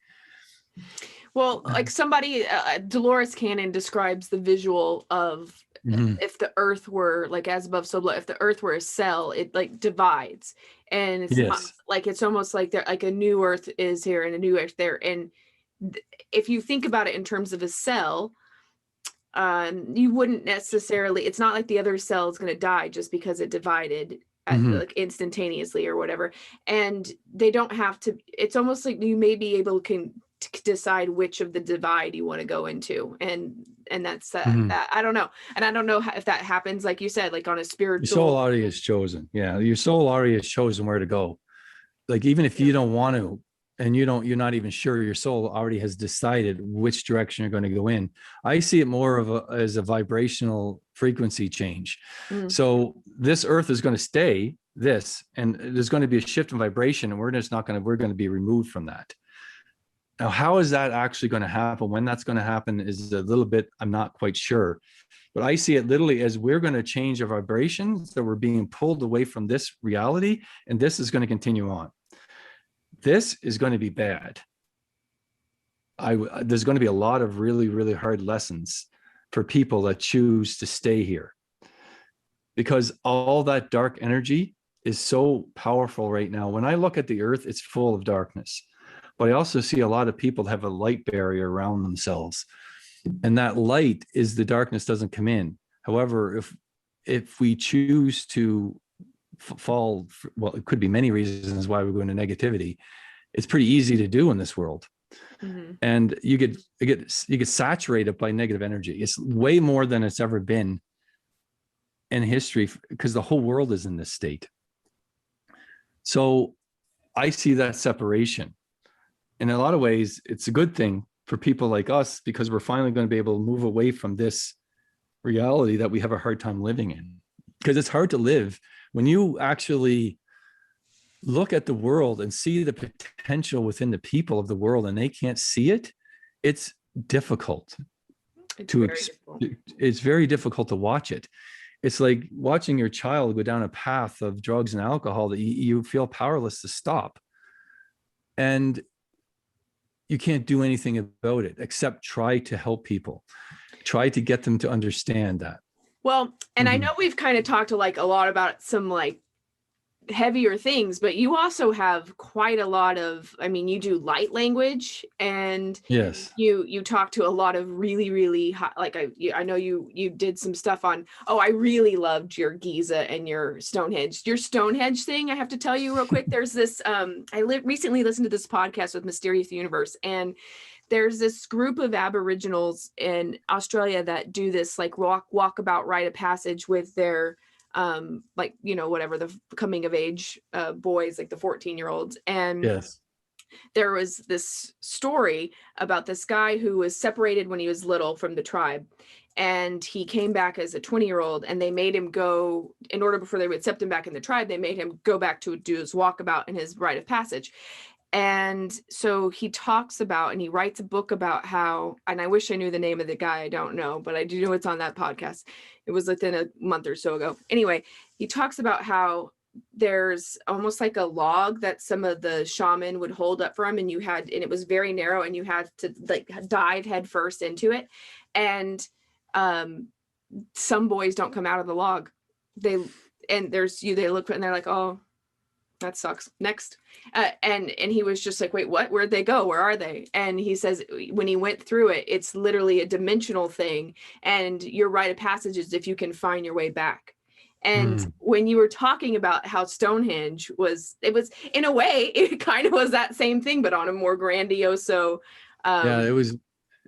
well, like somebody, Dolores Cannon describes the visual of if the earth were like as above so below, if the earth were a cell, it like divides, and it's not like, it's almost like there, like a new earth is here and a new earth there. And if you think about it in terms of a cell, you wouldn't necessarily, it's not like the other cell is going to die just because it divided at, like instantaneously or whatever. And they don't have to, it's almost like you may be able to decide which of the divide you want to go into. And that's that, I don't know. And I don't know if that happens, like you said, like on a spiritual. Your soul already is chosen. Yeah. Your soul already has chosen where to go. Like, even if you don't want to, and you're not even sure, your soul already has decided which direction you're going to go in. I see it more as a vibrational frequency change. So this earth is going to stay this, and there's going to be a shift in vibration, and we're going to be removed from that. Now, how is that actually going to happen? When that's going to happen is a little bit, I'm not quite sure, but I see it literally as we're going to change our vibrations, that we're being pulled away from this reality, and this is going to continue on. This is going to be bad. There's going to be a lot of really, really hard lessons for people that choose to stay here, because all that dark energy is so powerful right now. When I look at the earth, it's full of darkness, but I also see a lot of people have a light barrier around themselves, and that light is the darkness doesn't come in. However, if we choose to fall, well, it could be many reasons why we go into negativity. It's pretty easy to do in this world. And you get saturated by negative energy. It's way more than it's ever been in history, because the whole world is in this state. So I see that separation. In a lot of ways, it's a good thing for people like us, because we're finally going to be able to move away from this reality that we have a hard time living in, because it's hard to live when you actually look at the world and see the potential within the people of the world and they can't see it. It's difficult. It's very difficult to watch it. It's like watching your child go down a path of drugs and alcohol that you feel powerless to stop. And you can't do anything about it except try to help people, try to get them to understand that. Well, and I know we've kind of talked a lot about some like heavier things, but you also have quite a lot of, I mean, you do light language, and yes, you talk to a lot of really, really high, like I know you did some stuff on, I really loved your Giza and your Stonehenge thing. I have to tell you real quick, there's this, I recently listened to this podcast with Mysterious Universe, and there's this group of Aboriginals in Australia that do this like walkabout rite of passage with their like, whatever, the coming of age boys, like the 14-year-olds. And yes, there was this story about this guy who was separated when he was little from the tribe, and he came back as a 20-year-old, and they made him go, in order before they would accept him back in the tribe, they made him go back to do his walkabout and his rite of passage. And so he talks about, and he writes a book about how, and I wish I knew the name of the guy, I don't know, but I do know it's on that podcast. It was within a month or so ago. Anyway, he talks about how there's almost like a log that some of the shaman would hold up for him, and it was very narrow, and you had to like dive head first into it. And some boys don't come out of the log. They look and they're like, oh, that sucks. Next. And he was just like, wait, what? Where'd they go? Where are they? And he says when he went through it, it's literally a dimensional thing. And your rite of passage is if you can find your way back. And when you were talking about how Stonehenge was in a way, it kind of was that same thing, but on a more grandiose. it was.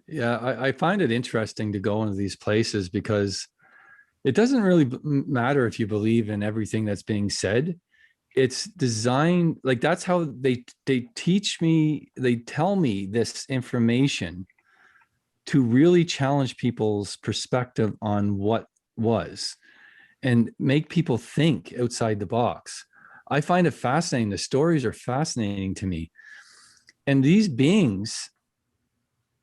Yeah, I find it interesting to go into these places because it doesn't really matter if you believe in everything that's being said. It's designed, like that's how they teach me, they tell me this information to really challenge people's perspective on what was and make people think outside the box. I find it fascinating. The stories are fascinating to me. And these beings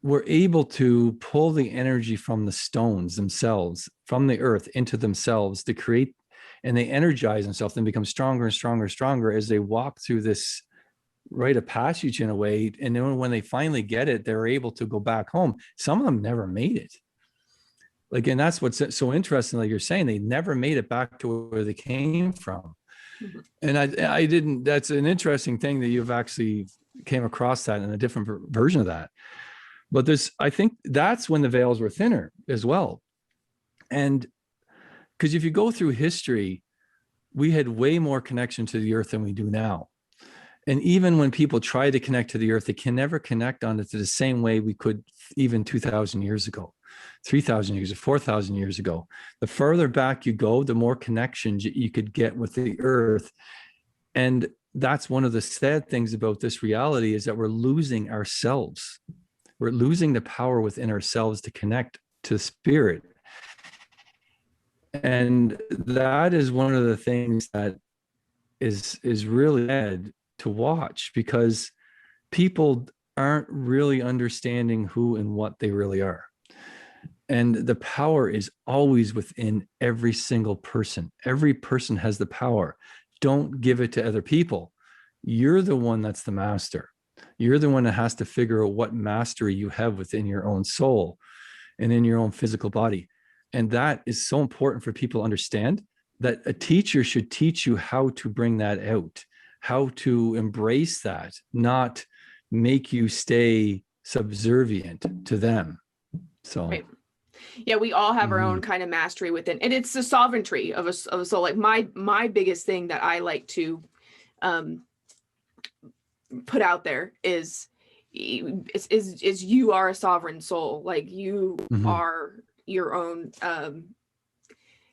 were able to pull the energy from the stones themselves, from the earth into themselves to create, and they energize themselves and become stronger and stronger and stronger as they walk through this rite of passage in a way. And then when they finally get it, they're able to go back home. Some of them never made it. Like, and that's what's so interesting. Like you're saying, they never made it back to where they came from. And I didn't, that's an interesting thing that you've actually came across that in a different version of that. But I think that's when the veils were thinner as well. And because if you go through history, we had way more connection to the earth than we do now. And even when people try to connect to the earth, they can never connect on it to the same way we could even 2,000 years ago, 3,000 years, 4,000 years ago. The further back you go, the more connections you could get with the earth. And that's one of the sad things about this reality, is that we're losing ourselves. We're losing the power within ourselves to connect to spirit. And that is one of the things that is really sad to watch, because people aren't really understanding who and what they really are. And the power is always within every single person. Every person has the power. Don't give it to other people. You're the one that's the master. You're the one that has to figure out what mastery you have within your own soul and in your own physical body. And that is so important for people to understand, that a teacher should teach you how to bring that out, how to embrace that, not make you stay subservient to them. So, right. Yeah, we all have our own kind of mastery within, and it's the sovereignty of a soul. Like my biggest thing that I like to put out there is you are a sovereign soul. Like you are your own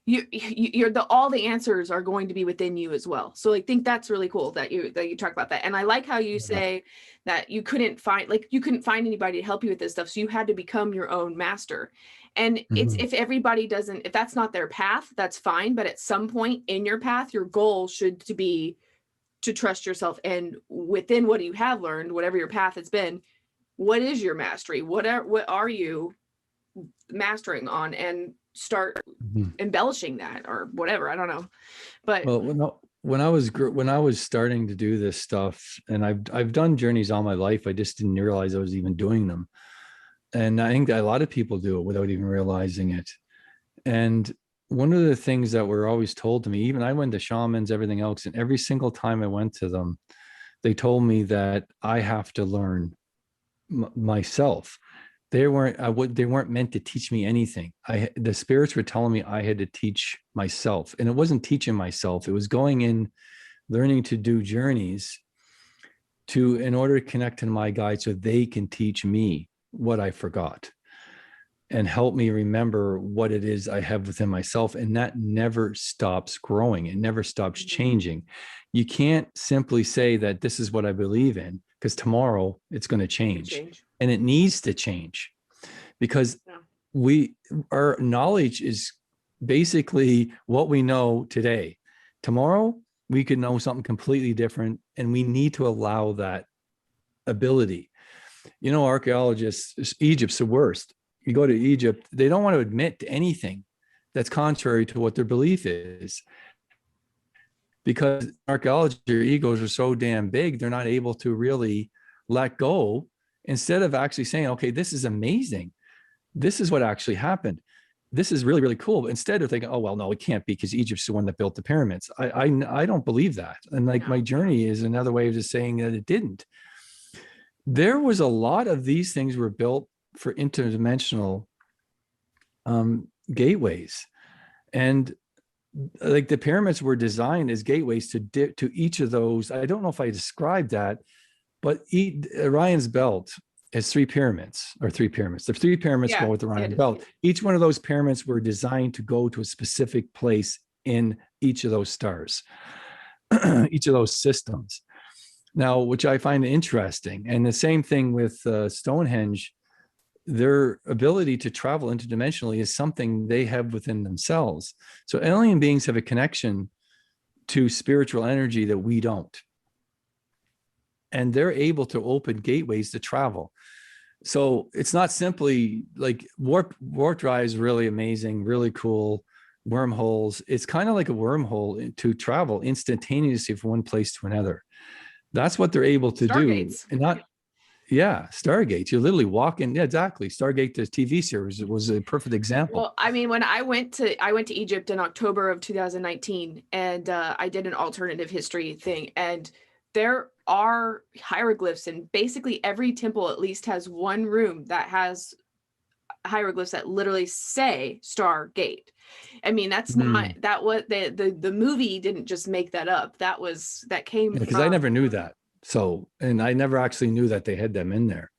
you're all the answers are going to be within you as well. So I think that's really cool that you talk about that. And I like how you say that you couldn't find anybody to help you with this stuff, so you had to become your own master. And it's, if everybody doesn't, if that's not their path, that's fine, but at some point in your path, your goal should to be to trust yourself, and within what you have learned, whatever your path has been, what is your mastery, what are you mastering on, and start embellishing that or whatever. I don't know. But well, when I was starting to do this stuff, and I've done journeys all my life, I just didn't realize I was even doing them. And I think that a lot of people do it without even realizing it. And one of the things that were always told to me, even I went to shamans, everything else, and every single time I went to them, they told me that I have to learn myself. They weren't meant to teach me anything. The spirits were telling me I had to teach myself, and it wasn't teaching myself. It was going in, learning to do journeys in order to connect to my guide, so they can teach me what I forgot and help me remember what it is I have within myself. And that never stops growing. It never stops changing. You can't simply say that this is what I believe in, because tomorrow it's going to change. And it needs to change, because our knowledge is basically what we know today. Tomorrow we could know something completely different, and we need to allow that ability. You know, archaeologists, Egypt's the worst. You go to Egypt, they don't want to admit to anything that's contrary to what their belief is, because archaeology, their egos are so damn big, they're not able to really let go. Instead of actually saying, okay, this is amazing, this is what actually happened, this is really, really cool. But instead of thinking, oh, well, no, it can't be, because Egypt's the one that built the pyramids. I don't believe that. And like, my journey is another way of just saying that it didn't. There was a lot of these things were built for interdimensional gateways. And like, the pyramids were designed as gateways to each of those. I don't know if I described that, but Orion's belt has three pyramids. The three pyramids go with Orion's belt. Each one of those pyramids were designed to go to a specific place in each of those stars, each of those systems. Now, which I find interesting. And the same thing with Stonehenge. Their ability to travel interdimensionally is something they have within themselves. So alien beings have a connection to spiritual energy that we don't. And they're able to open gateways to travel. So it's not simply like warp drive is really amazing, really cool. Wormholes, it's kind of like a wormhole to travel instantaneously from one place to another. That's what they're able to do. And not, Stargates. You literally walk in. Yeah, exactly. Stargate, the TV series, was a perfect example. Well, I mean, when I went to Egypt in October of 2019, and I did an alternative history thing, and there are hieroglyphs, and basically every temple at least has one room that has hieroglyphs that literally say Stargate. I mean, that's not that what the movie didn't just make that up. That came because I never knew that. So, and I never actually knew that they had them in there.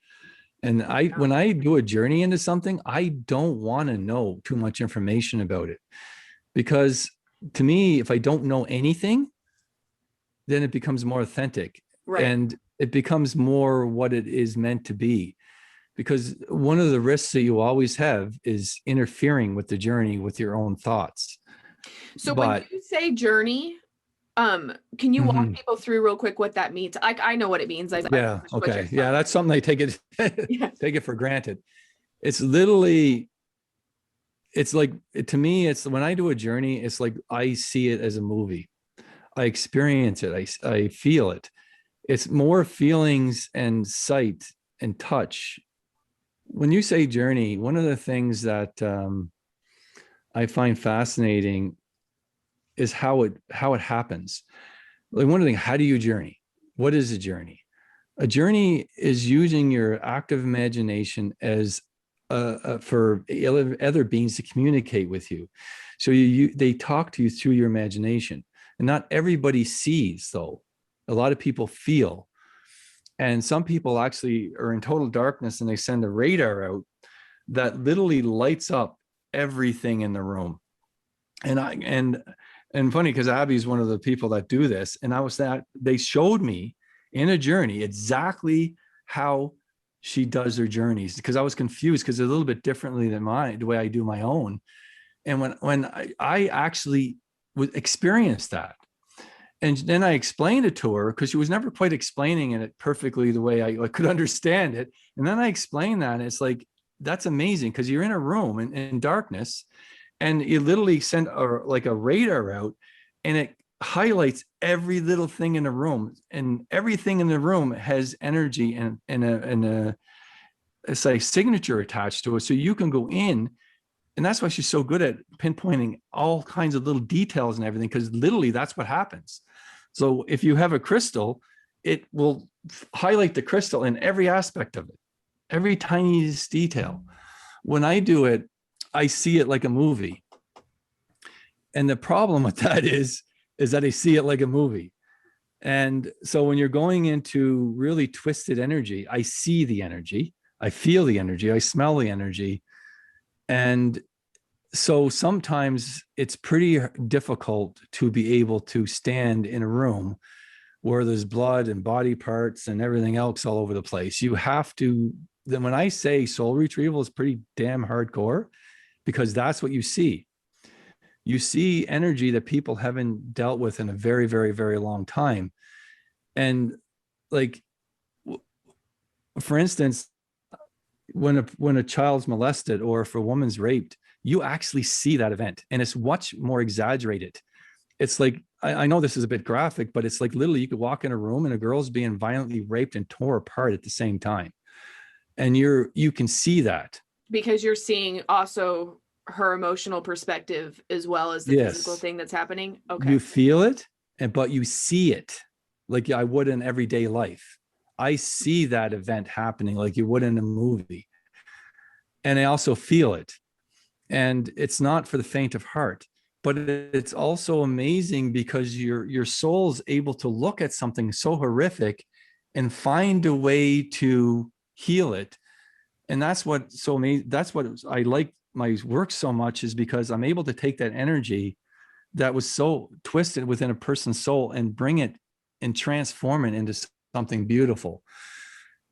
And when I do a journey into something, I don't want to know too much information about it, because to me, if I don't know anything, then it becomes more authentic, and it becomes more what it is meant to be. Because one of the risks that you always have is interfering with the journey with your own thoughts. So when you say journey, can you walk people through real quick what that means? I know what it means. Okay. Yeah, that's something they take it for granted. It's literally, it's like, to me, it's when I do a journey, it's like I see it as a movie. I experience it. I feel it. It's more feelings and sight and touch. When you say journey, one of the things that I find fascinating is how it happens. Like, one of the things, how do you journey? What is a journey? A journey is using your active imagination as for other beings to communicate with you. So they talk to you through your imagination. And not everybody sees, though. A lot of people feel. And some people actually are in total darkness, and they send a radar out that literally lights up everything in the room. And funny, because Abby's one of the people that do this, and they showed me in a journey exactly how she does her journeys, because I was confused, because they're a little bit differently than the way I do my own. And when I actually experienced that, and then I explained it to her, because she was never quite explaining it perfectly the way I could understand it. And then I explained that, and it's like, that's amazing, because you're in a room in darkness, and you literally send like a radar out, and it highlights every little thing in the room, and everything in the room has energy and it's like signature attached to it. So you can go in, and that's why she's so good at pinpointing all kinds of little details and everything, because literally that's what happens. So if you have a crystal, it will highlight the crystal in every aspect of it, every tiniest detail. When I do it, I see it like a movie. And the problem with that is that I see it like a movie. And so when you're going into really twisted energy, I see the energy, I feel the energy, I smell the energy. And so sometimes it's pretty difficult to be able to stand in a room where there's blood and body parts and everything else all over the place. You have to, then when I say soul retrieval is pretty damn hardcore, because that's what you see. You see energy that people haven't dealt with in a very, very, very long time. And like, for instance, when a child's molested, or if a woman's raped, you actually see that event, and it's much more exaggerated. It's like, I know this is a bit graphic, but it's like literally you could walk in a room and a girl's being violently raped and tore apart at the same time. And you can see that. Because you're seeing also her emotional perspective as well as the physical thing that's happening. Okay. You feel it, but you see it like I would in everyday life. I see that event happening like you would in a movie. And I also feel it. And it's not for the faint of heart, but it's also amazing, because your soul's able to look at something so horrific and find a way to heal it. And that's what so amazing. That's what I like my work so much, is because I'm able to take that energy that was so twisted within a person's soul and bring it and transform it into something beautiful.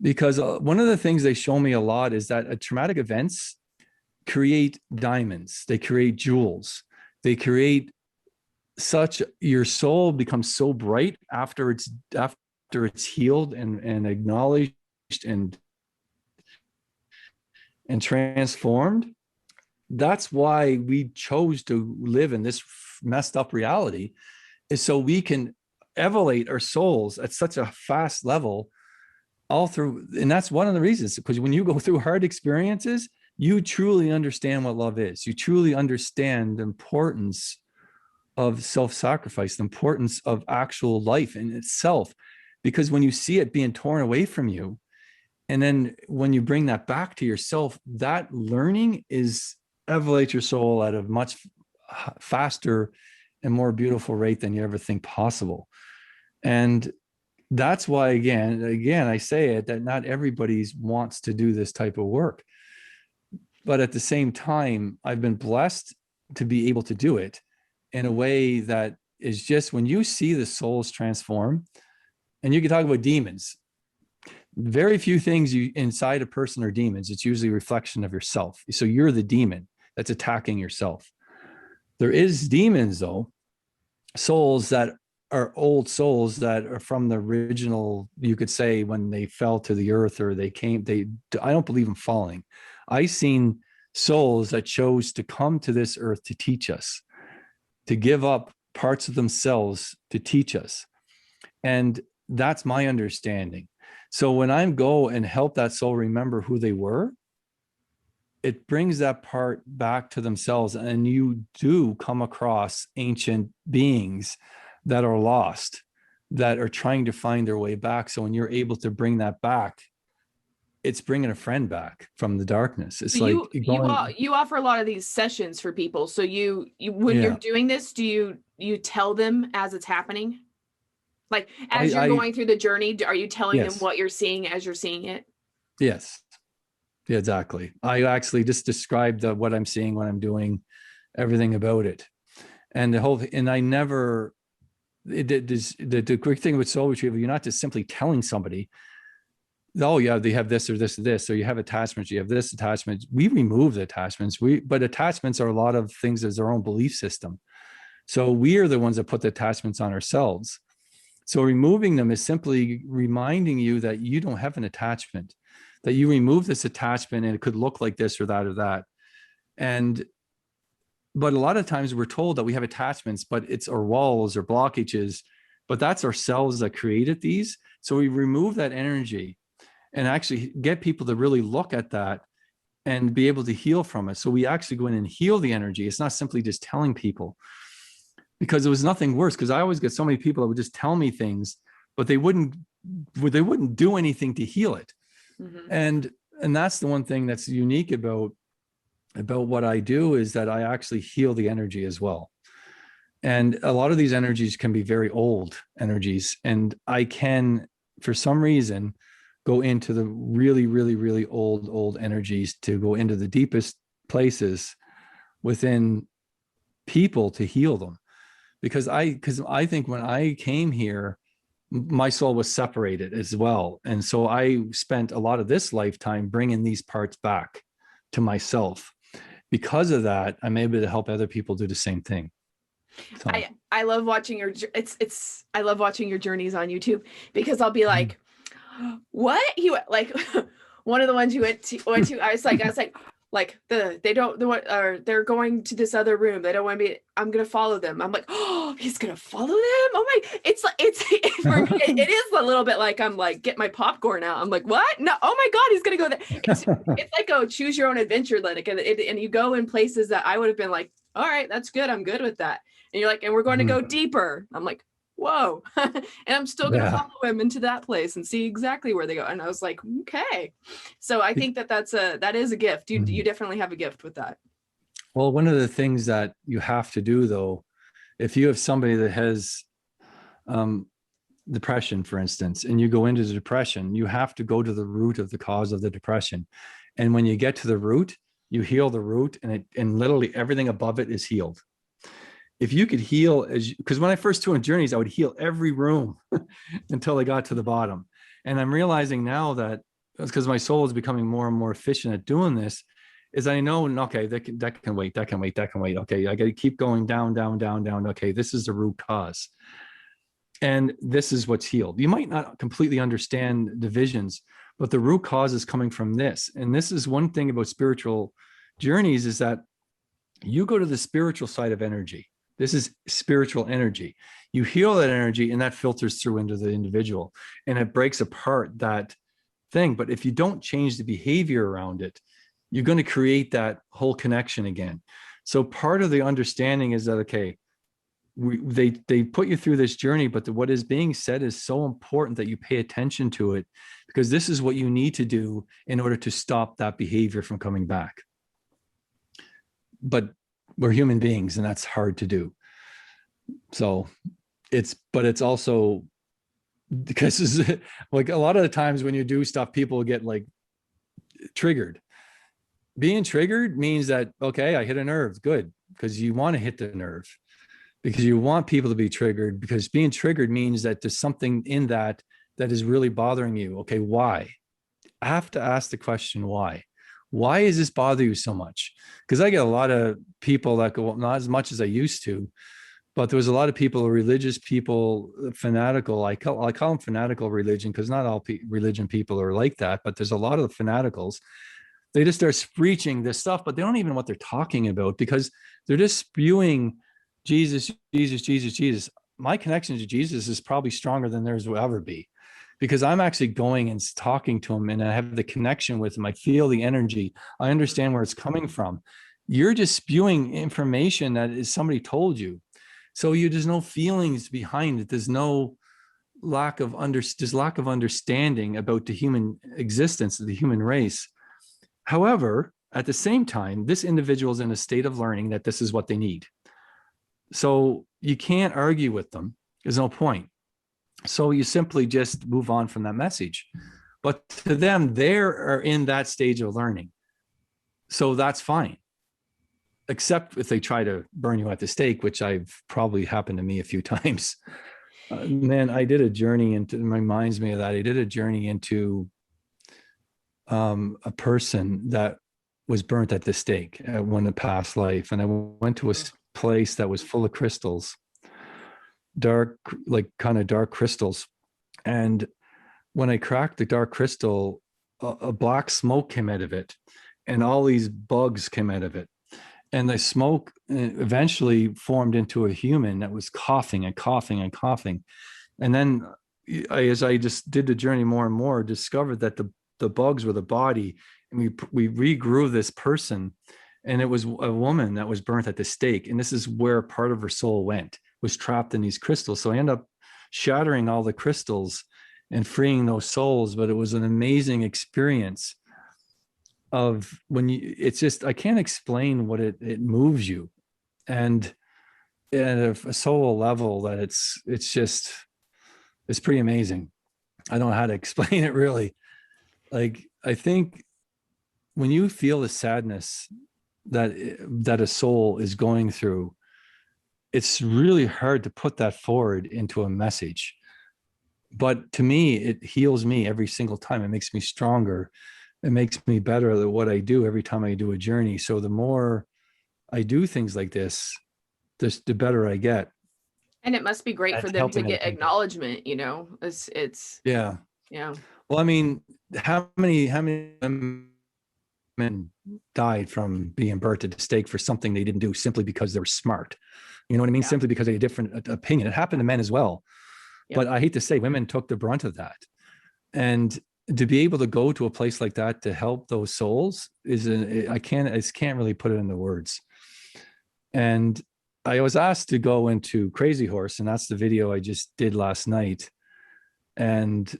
Because one of the things they show me a lot is that traumatic events create diamonds, they create jewels, they create your soul becomes so bright after it's healed and acknowledged and transformed. That's why we chose to live in this messed up reality, is so we can elevate our souls at such a fast level all through. And that's one of the reasons, because when you go through hard experiences, you truly understand what love is. You truly understand the importance of self-sacrifice, the importance of actual life in itself. Because when you see it being torn away from you, and then when you bring that back to yourself, that learning is elevate your soul at a much faster and more beautiful rate than you ever think possible. And that's why, again, I say it, that not everybody wants to do this type of work. But at the same time, I've been blessed to be able to do it in a way that is just, when you see the souls transform, and you can talk about demons, very few things inside a person are demons. It's usually a reflection of yourself. So you're the demon that's attacking yourself. There is demons, though, souls that are old souls that are from the original, you could say, when they fell to the earth, or I don't believe in falling. I've seen souls that chose to come to this earth to teach us, to give up parts of themselves to teach us. And that's my understanding. So when I go and help that soul remember who they were, it brings that part back to themselves. And you do come across ancient beings that are lost, that are trying to find their way back. So when you're able to bring that back, it's bringing a friend back from the darkness. It's so like you offer a lot of these sessions for people. So you when you're doing this, do you tell them as it's happening? Like as you're going through the journey, are you telling them what you're seeing as you're seeing it? Yes. Yeah, exactly. I actually just described what I'm seeing when I'm doing everything about it. And I never, the quick thing with soul retrieval, you're not just simply telling somebody, oh yeah, they have this or this or this, or you have attachments, you have this attachment. We remove the attachments. But attachments are a lot of things as our own belief system. So we are the ones that put the attachments on ourselves. So removing them is simply reminding you that you don't have an attachment, that you remove this attachment and it could look like this or that or that. But a lot of times we're told that we have attachments, but it's our walls or blockages, but that's ourselves that created these. So we remove that energy and actually get people to really look at that and be able to heal from it. So we actually go in and heal the energy. It's not simply just telling people, because there was nothing worse. Because I always get so many people that would just tell me things, but they wouldn't do anything to heal it. Mm-hmm. And that's the one thing that's unique about what I do, is that I actually heal the energy as well. And a lot of these energies can be very old energies. And I can, for some reason, go into the really, really, really old energies, to go into the deepest places within people to heal them. Because I think when I came here, my soul was separated as well. And so I spent a lot of this lifetime bringing these parts back to myself. Because of that, I'm able to help other people do the same thing. So. I love watching I love watching your journeys on YouTube, because I'll be like, what? You like one of the ones you went to, I was like, they're going to this other room. They don't want to be, I'm going to follow them. I'm like, oh, he's going to follow them. Oh my, it's for me, it is a little bit like, I'm like, get my popcorn out. I'm like, what? No. Oh my God, he's going to go there. It's like, oh, choose your own adventure. Like, and you go in places that I would have been like, all right, that's good. I'm good with that. And you're like, and we're going to go deeper. I'm like, whoa. And I'm still going to follow him into that place and see exactly where they go. And I was like, okay. So I think that is a gift. You definitely have a gift with that. Well, one of the things that you have to do, though, if you have somebody that has depression, for instance, and you go into the depression, you have to go to the root of the cause of the depression. And when you get to the root, you heal the root, and literally everything above it is healed. If you could heal, because when I first doing journeys, I would heal every room until I got to the bottom. And I'm realizing now that it's because my soul is becoming more and more efficient at doing this, is I know, okay, that can wait. Okay, I got to keep going down. Okay, this is the root cause. And this is what's healed. You might not completely understand divisions, but the root cause is coming from this. And this is one thing about spiritual journeys, is that you go to the spiritual side of energy. This is spiritual energy. You heal that energy, and that filters through into the individual, and it breaks apart that thing. But if you don't change the behavior around it, you're going to create that whole connection again. So part of the understanding is that, okay, they put you through this journey, but what is being said is so important that you pay attention to it, because this is what you need to do in order to stop that behavior from coming back. But we're human beings, and that's hard to do. So it's also, because like a lot of the times when you do stuff, people get like triggered. Being triggered means that, okay, I hit a nerve. Good. Because you want to hit the nerve, because you want people to be triggered, because being triggered means that there's something in that is really bothering you. Okay. Why? I have to ask the question, why? Why does this bother you so much? Because I get a lot of people that go, not as much as I used to, but there was a lot of people, religious people, fanatical. I call them fanatical religion, because not all religion people are like that, but there's a lot of fanaticals. They just start preaching this stuff, but they don't even know what they're talking about, because they're just spewing Jesus. My connection to Jesus is probably stronger than theirs will ever be, because I'm actually going and talking to him, and I have the connection with him. I feel the energy. I understand where it's coming from. You're just spewing information that is somebody told you. So there's no feelings behind it. There's no lack of understanding about the human existence of the human race. However, at the same time, this individual is in a state of learning that this is what they need. So you can't argue with them. There's no point. So you simply just move on from that message. But to them, they are in that stage of learning. So that's fine. except if they try to burn you at the stake, which I've probably happened to me a few times. Man, I did a journey into, it reminds me of that. I did a journey into a person that was burnt at the stake at one past life. And I went to a place that was full of crystals, dark, like kind of dark crystals. And when I cracked the dark crystal, a black smoke came out of it, and all these bugs came out of it. And the smoke eventually formed into a human that was coughing and coughing and coughing. And then as I just did the journey more and more, discovered that the bugs were the body. And we regrew this person. And it was a woman that was burnt at the stake. And this is where part of her soul went, was trapped in these crystals. So I ended up shattering all the crystals and freeing those souls. But it was an amazing experience of when you, it's just, I can't explain what it moves you. And at a soul level that it's pretty amazing. I don't know how to explain it really. Like, I think when you feel the sadness that a soul is going through, it's really hard to put that forward into a message. But to me, it heals me every single time. It makes me stronger. It makes me better at what I do every time I do a journey. So the more I do things like this, the better I get. And it must be great for them to get acknowledgement, you know. It's yeah. Yeah. Well, I mean, how many men died from being burnt at the stake for something they didn't do simply because they were smart? You know what I mean? Yeah. Simply because they had a different opinion. It happened to men as well. Yep. But I hate to say, women took the brunt of that. And to be able to go to a place like that to help those souls I can't really put it into words. And I was asked to go into Crazy Horse, and that's the video I just did last night. And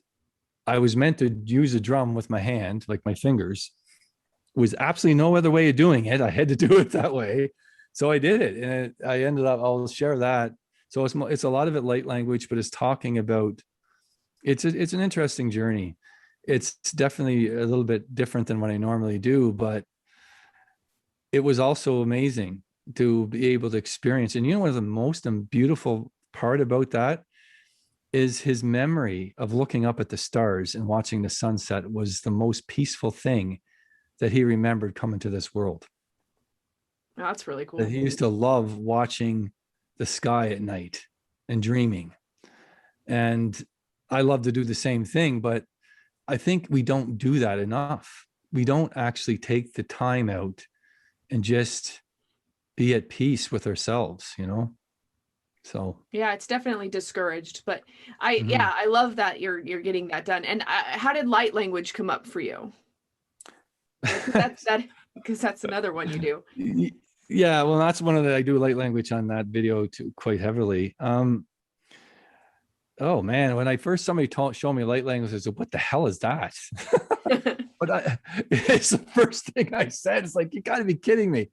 I was meant to use a drum with my hand, like my fingers. Was absolutely no other way of doing it. I had to do it that way. So I did it. And I ended up, I'll share that. So it's a lot of it light language, but it's talking about, it's an interesting journey. It's definitely a little bit different than what I normally do, but it was also amazing to be able to experience. And you know, one of the most beautiful part about that is his memory of looking up at the stars and watching the sunset was the most peaceful thing that he remembered coming to this world. Oh, that's really cool. That he used to love watching the sky at night and dreaming. And I love to do the same thing, but I think we don't do that enough. We don't actually take the time out and just be at peace with ourselves, you know? So yeah, it's definitely discouraged, but I love that you're getting that done. And how did light language come up for you? Because that's another one you do. Yeah, well, that's one of the, I do light language on that video too, quite heavily. Oh man, when I first somebody showed me light language, I said, "What the hell is that?" But it's the first thing I said. It's like, you got to be kidding me.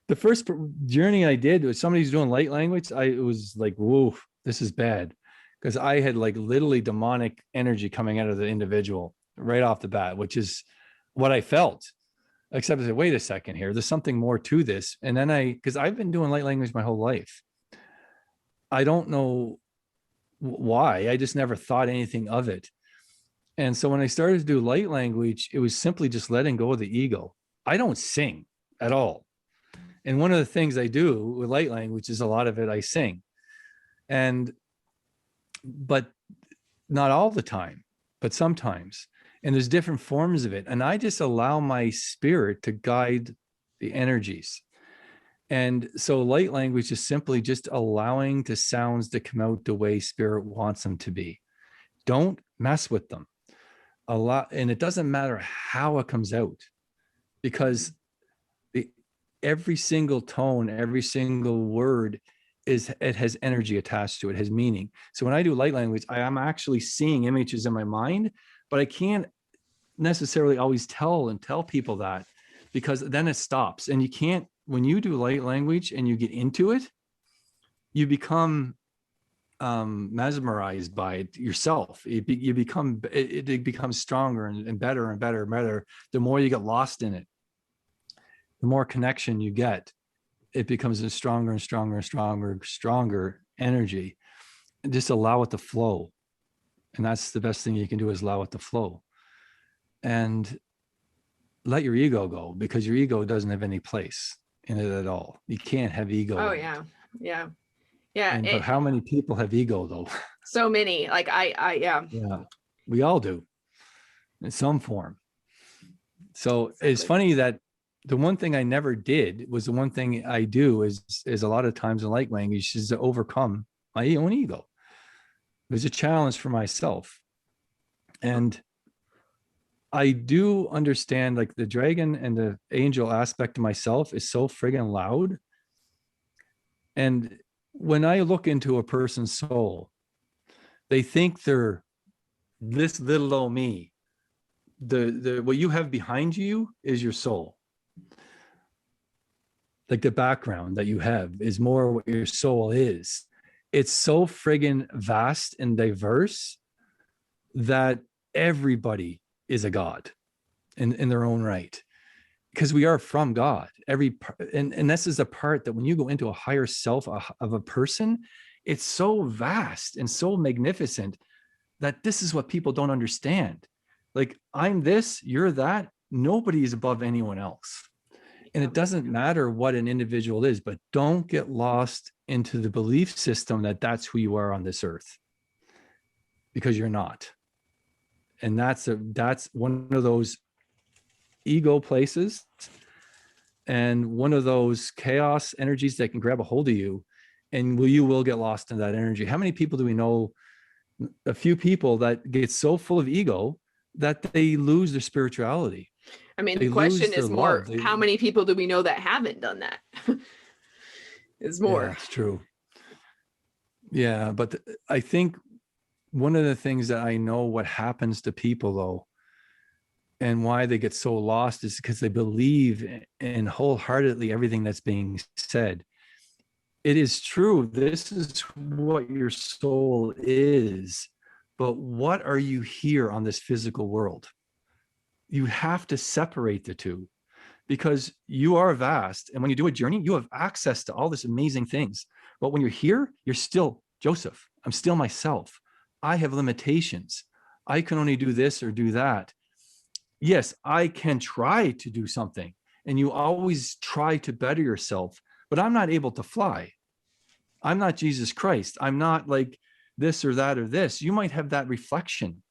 The first journey I did was somebody's doing light language. It was like, whoa, this is bad, because I had like literally demonic energy coming out of the individual right off the bat, which is what I felt. Except I said, wait a second here, there's something more to this. And then because I've been doing light language my whole life. I don't know why, I just never thought anything of it. And so when I started to do light language, it was simply just letting go of the ego. I don't sing at all. And one of the things I do with light language is a lot of it I sing. But not all the time, but sometimes. And there's different forms of it. And I just allow my spirit to guide the energies. And so light language is simply just allowing the sounds to come out the way spirit wants them to be. Don't mess with them. And it doesn't matter how it comes out, because every single tone, every single word it has energy attached to it, has meaning. So when I do light language, I am actually seeing images in my mind, but I can't necessarily always tell people that, because then it stops. And you can't, when you do light language and you get into it, you become mesmerized by it yourself. It becomes stronger and better and better and better. The more you get lost in it, the more connection you get. it becomes a stronger and stronger and stronger energy. And just allow it to flow. And that's the best thing you can do, is allow it to flow. And let your ego go, because your ego doesn't have any place in it at all. You can't have ego. Oh, yeah. Yeah. Yeah. But how many people have ego though? So many. Like yeah. Yeah, we all do in some form. So Exactly. It's funny that the one thing I never did was the one thing I do is a lot of times in light language is to overcome my own ego. It was a challenge for myself. And I do understand, like, the dragon and the angel aspect of myself is so friggin' loud. And when I look into a person's soul, they think they're this little old me. The what you have behind you is your soul. Like, the background that you have is more what your soul is. It's so friggin' vast and diverse that everybody is a god in their own right, because we are from God. And this is the part that when you go into a higher self of a person, it's so vast and so magnificent that this is what people don't understand. Like, I'm this, you're that. Nobody is above anyone else. And it doesn't matter what an individual is, but don't get lost into the belief system that that's who you are on this earth, because you're not. And that's one of those ego places, and one of those chaos energies that can grab a hold of you, and you will get lost in that energy. How many people do we know? A few people that get so full of ego that they lose their spirituality. I mean, They the question lose is their more, love. how many people do we know that haven't done that? Is more. Yeah, it's true. Yeah, but I think one of the things that I know what happens to people though, and why they get so lost, is because they believe in wholeheartedly everything that's being said. It is true. This is what your soul is. But what are you here on this physical world? You have to separate the two, because you are vast. And when you do a journey, you have access to all these amazing things. But when you're here, you're still Joseph. I'm still myself. I have limitations. I can only do this or do that. Yes, I can try to do something, and you always try to better yourself, but I'm not able to fly. I'm not Jesus Christ. I'm not like this or that or this. You might have that reflection,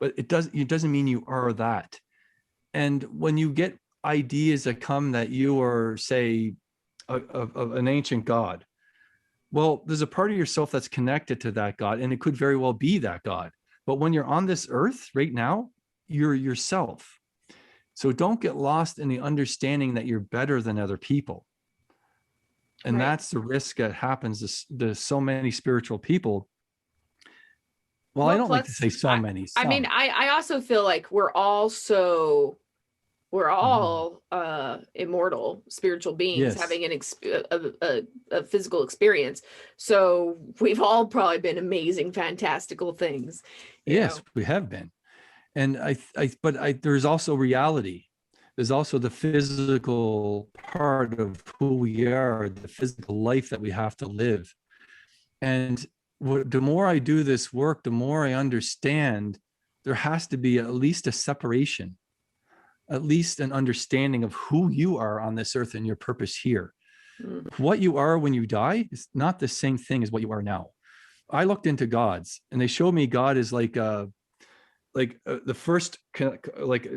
but it doesn't mean you are that. And when you get ideas that come that you are, say, an ancient God, well, there's a part of yourself that's connected to that God, and it could very well be that God. But when you're on this earth right now, you're yourself. So don't get lost in the understanding that you're better than other people. And Right. that's the risk that happens to so many spiritual people. Well, I don't like to say so many. I mean, I also feel like we're all immortal spiritual beings. Yes. Having a physical experience. So we've all probably been amazing, fantastical things. Yes, we have been. And but there's also reality. There's also the physical part of who we are, the physical life that we have to live. And the more I do this work, the more I understand there has to be at least a separation, at least an understanding of who you are on this earth and your purpose here. What you are when you die is not the same thing as what you are now. I looked into gods, and they showed me God is like the first, like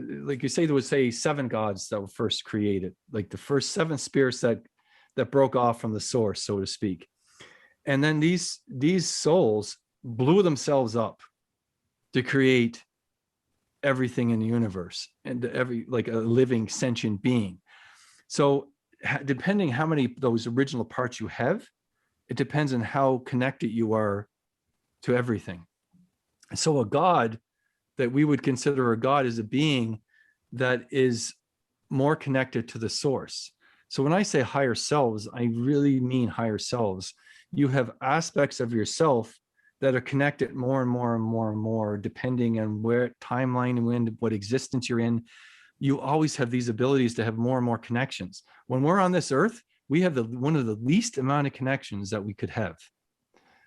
you say, there was, say, 7 gods that were first created, like the first 7 spirits that broke off from the source, so to speak. And then these souls blew themselves up to create everything in the universe and like a living sentient being. So depending how many of those original parts you have, it depends on how connected you are to everything. So a god that we would consider a god is a being that is more connected to the source. So when I say higher selves, I really mean higher selves. You have aspects of yourself that are connected more and more and more and more, depending on where timeline and when, what existence you're in. You always have these abilities to have more and more connections. When we're on this earth, we have one of the least amount of connections that we could have.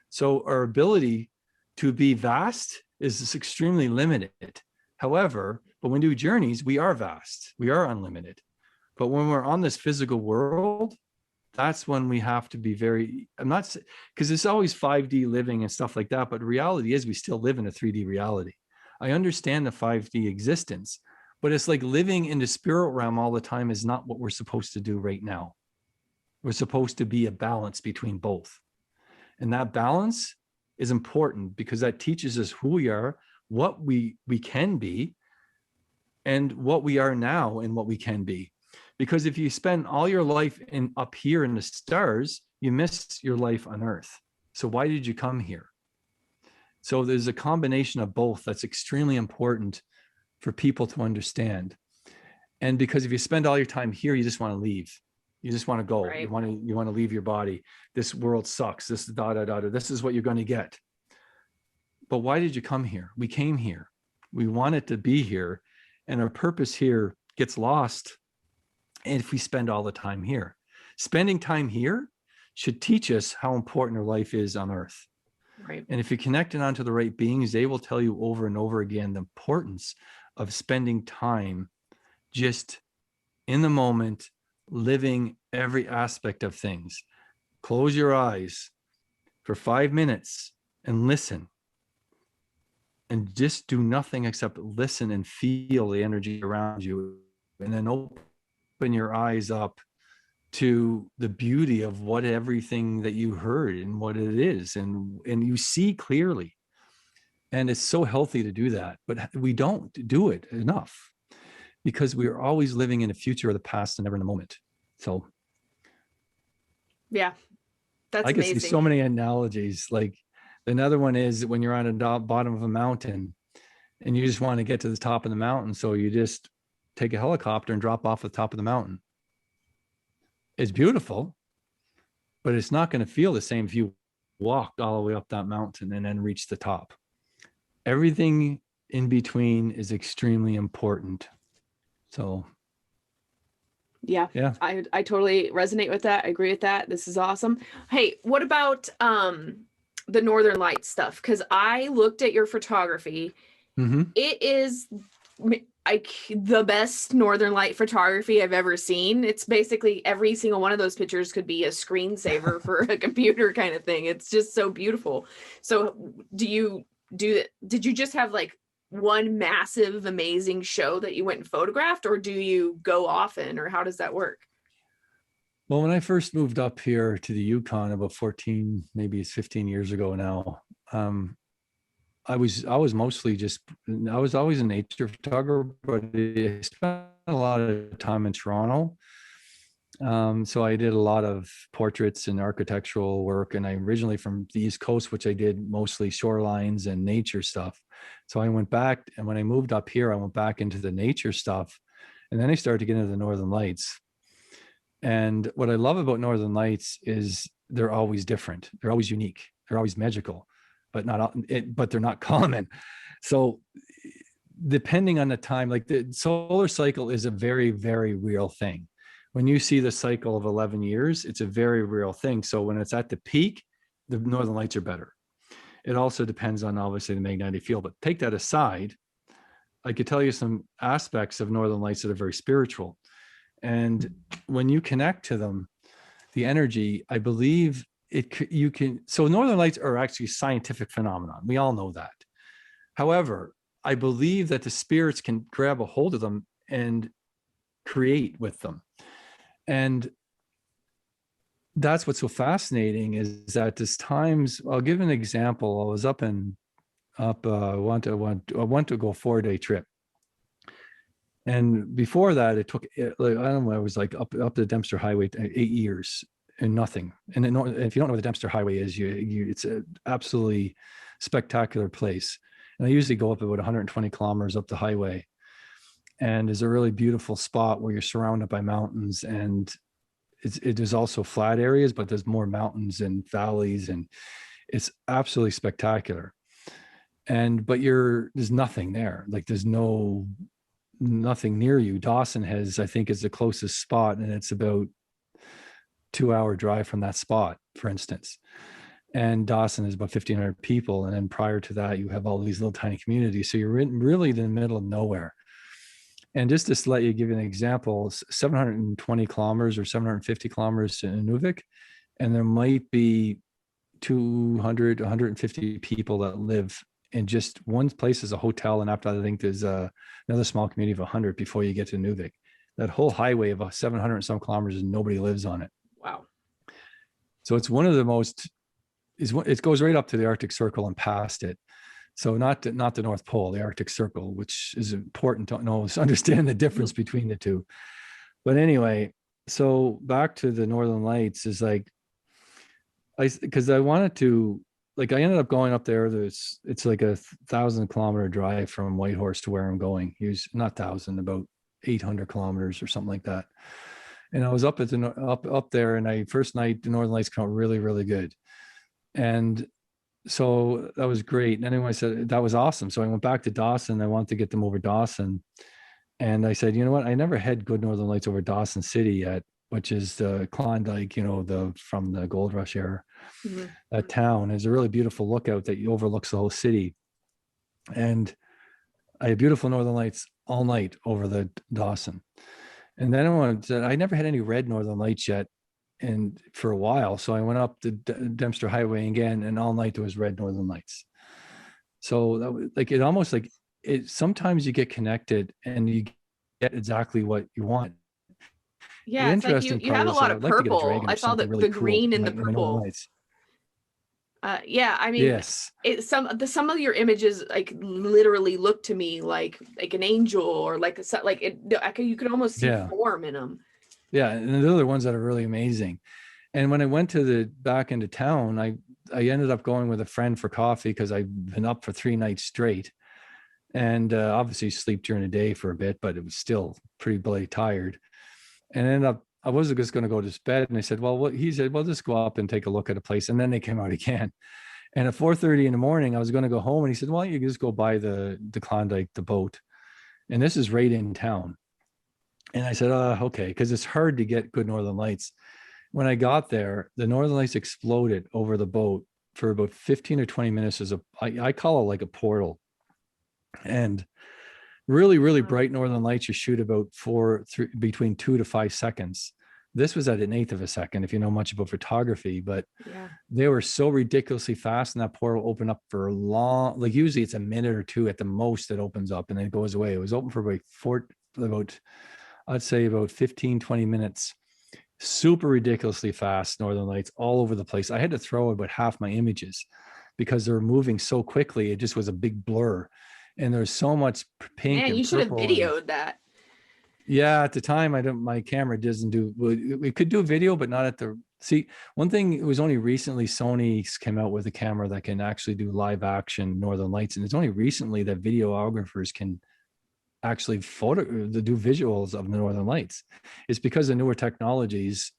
So our ability to be vast is extremely limited. However, but when we do journeys, we are vast, we are unlimited. But when we're on this physical world, that's when we have to be very, I'm not, because it's always 5D living and stuff like that, but the reality is we still live in a 3D reality. I understand the 5D existence, but it's like living in the spirit realm all the time is not what we're supposed to do right now. We're supposed to be a balance between both. And that balance is important because that teaches us who we are, what we can be, and what we are now and what we can be. Because if you spend all your life up here in the stars, you miss your life on Earth. So why did you come here? So there's a combination of both that's extremely important for people to understand. And because if you spend all your time here, you just want to leave. You just want to go. Right. You want to leave your body. This world sucks. This This is what you're going to get. But why did you come here? We came here. We wanted to be here, and our purpose here gets lost. And if we spend all the time here, spending time here should teach us how important our life is on Earth. Right. And if you're connecting onto the right beings, they will tell you over and over again the importance of spending time just in the moment, living every aspect of things. Close your eyes for 5 minutes and listen. And just do nothing except listen and feel the energy around you. And then open your eyes up to the beauty of what everything that you heard and what it is. And you see clearly. And it's so healthy to do that. But we don't do it enough because we are always living in the future or the past and never in the moment. So yeah, that's I can amazing. see so many analogies. Like another one is when you're on the bottom of a mountain and you just want to get to the top of the mountain. So you just take a helicopter and drop off the top of the mountain. It's beautiful, but it's not going to feel the same if you walked all the way up that mountain and then reach the top. Everything in between is extremely important. So yeah, I totally resonate with that. I agree with that. This is awesome. Hey, what about the Northern Lights stuff? Because I looked at your photography. Mm-hmm. It is like the best Northern Light photography I've ever seen. It's basically every single one of those pictures could be a screensaver for a computer kind of thing. It's just so beautiful. So did you just have like one massive, amazing show that you went and photographed, or do you go often, or how does that work? Well, when I first moved up here to the Yukon about 14, maybe it's 15 years ago now, I was mostly I was always a nature photographer, but I spent a lot of time in Toronto. So I did a lot of portraits and architectural work, and I'm originally from the East Coast, which I did mostly shorelines and nature stuff. So I went back, and when I moved up here, I went back into the nature stuff, and then I started to get into the Northern Lights. And what I love about Northern Lights is they're always different. They're always unique. They're always magical, but they're not common. So depending on the time, like the solar cycle is a very, very real thing. When you see the cycle of 11 years, it's a very real thing. So when it's at the peak, the Northern Lights are better. It also depends on obviously the magnetic field, but take that aside, I could tell you some aspects of Northern Lights that are very spiritual. And when you connect to them, the energy, I believe so Northern Lights are actually a scientific phenomenon. We all know that. However, I believe that the spirits can grab a hold of them and create with them. And that's what's so fascinating is that there's times, I'll give an example. I was I went to go 4-day trip. And before that, it took, I don't know, I was like up the Dempster Highway 8 years and nothing. And if you don't know what the Dempster Highway is, it's an absolutely spectacular place. And I usually go up about 120 kilometers up the highway. And there's a really beautiful spot where you're surrounded by mountains, and there's also flat areas, but there's more mountains and valleys, and it's absolutely spectacular. But there's nothing there. Like there's nothing near you. Dawson I think is the closest spot, and it's about 2-hour drive from that spot, for instance. And Dawson is about 1,500 people. And then prior to that, you have all these little tiny communities. So you're really in the middle of nowhere. And just to let you give you an example, 720 kilometers or 750 kilometers to Inuvik, and there might be 200, 150 people that live in just one place as a hotel. And after that, I think there's another small community of 100 before you get to Inuvik. That whole highway of 700 and some kilometers, and nobody lives on it. Wow. So it's one of the most, it goes right up to the Arctic Circle and past it. So not the North Pole, the Arctic Circle, which is important to understand the difference between the two. But anyway, so back to the Northern Lights is like, because I wanted to, like, I ended up going up there. It's like a 1,000-kilometer drive from Whitehorse to where I'm going. He was not 1,000, about 800 kilometers or something like that. And I was up at up there, and first night the Northern Lights come out really, really good. And so that was great. And anyway, I said, that was awesome. So I went back to Dawson. I wanted to get them over Dawson. And I said, you know what? I never had good Northern Lights over Dawson City yet, which is the Klondike, from the gold rush era. Mm-hmm. That town is a really beautiful lookout that overlooks the whole city. And I had beautiful Northern Lights all night over the Dawson. And then I never had any red Northern Lights yet, and for a while. So I went up the Dempster Highway again, and all night there was red Northern Lights. So that was like, it almost like it, sometimes you get connected and you get exactly what you want. Yeah, it's like you have a lot of purple. I saw the green and the purple. Yeah, I mean, yes. Some of your images like literally look to me like an angel, or like you can almost see form in them. Yeah, and the other ones that are really amazing. And when I went back into town, I ended up going with a friend for coffee because I've been up for 3 nights straight, and obviously sleep during the day for a bit, but it was still pretty bloody tired. And ended up, I wasn't just going to go to bed. And I said, he said, well, just go up and take a look at a place. And then they came out again. And at 4:30 in the morning, I was going to go home. And he said, why don't you just go buy the Klondike, the boat? And this is right in town. And I said, okay, because it's hard to get good Northern Lights. When I got there, the Northern Lights exploded over the boat for about 15 or 20 minutes. I call it like a portal. And really, really bright Northern Lights, you shoot about between 2 to 5 seconds. This was at 1/8 of a second, if you know much about photography, but they were so ridiculously fast, and that portal opened up for a long, like usually it's a minute or two at the most that opens up and then it goes away. It was open for I'd say about 15, 20 minutes. Super ridiculously fast Northern Lights all over the place. I had to throw about half my images because they were moving so quickly. It just was a big blur. And there's so much pink. Man, you should have videoed that. Yeah, at the time, my camera doesn't do. We could do a video, but not at the. See, one thing, it was only recently Sony came out with a camera that can actually do live action Northern Lights, and it's only recently that videographers can actually do visuals of the Northern Lights. It's because of newer technologies,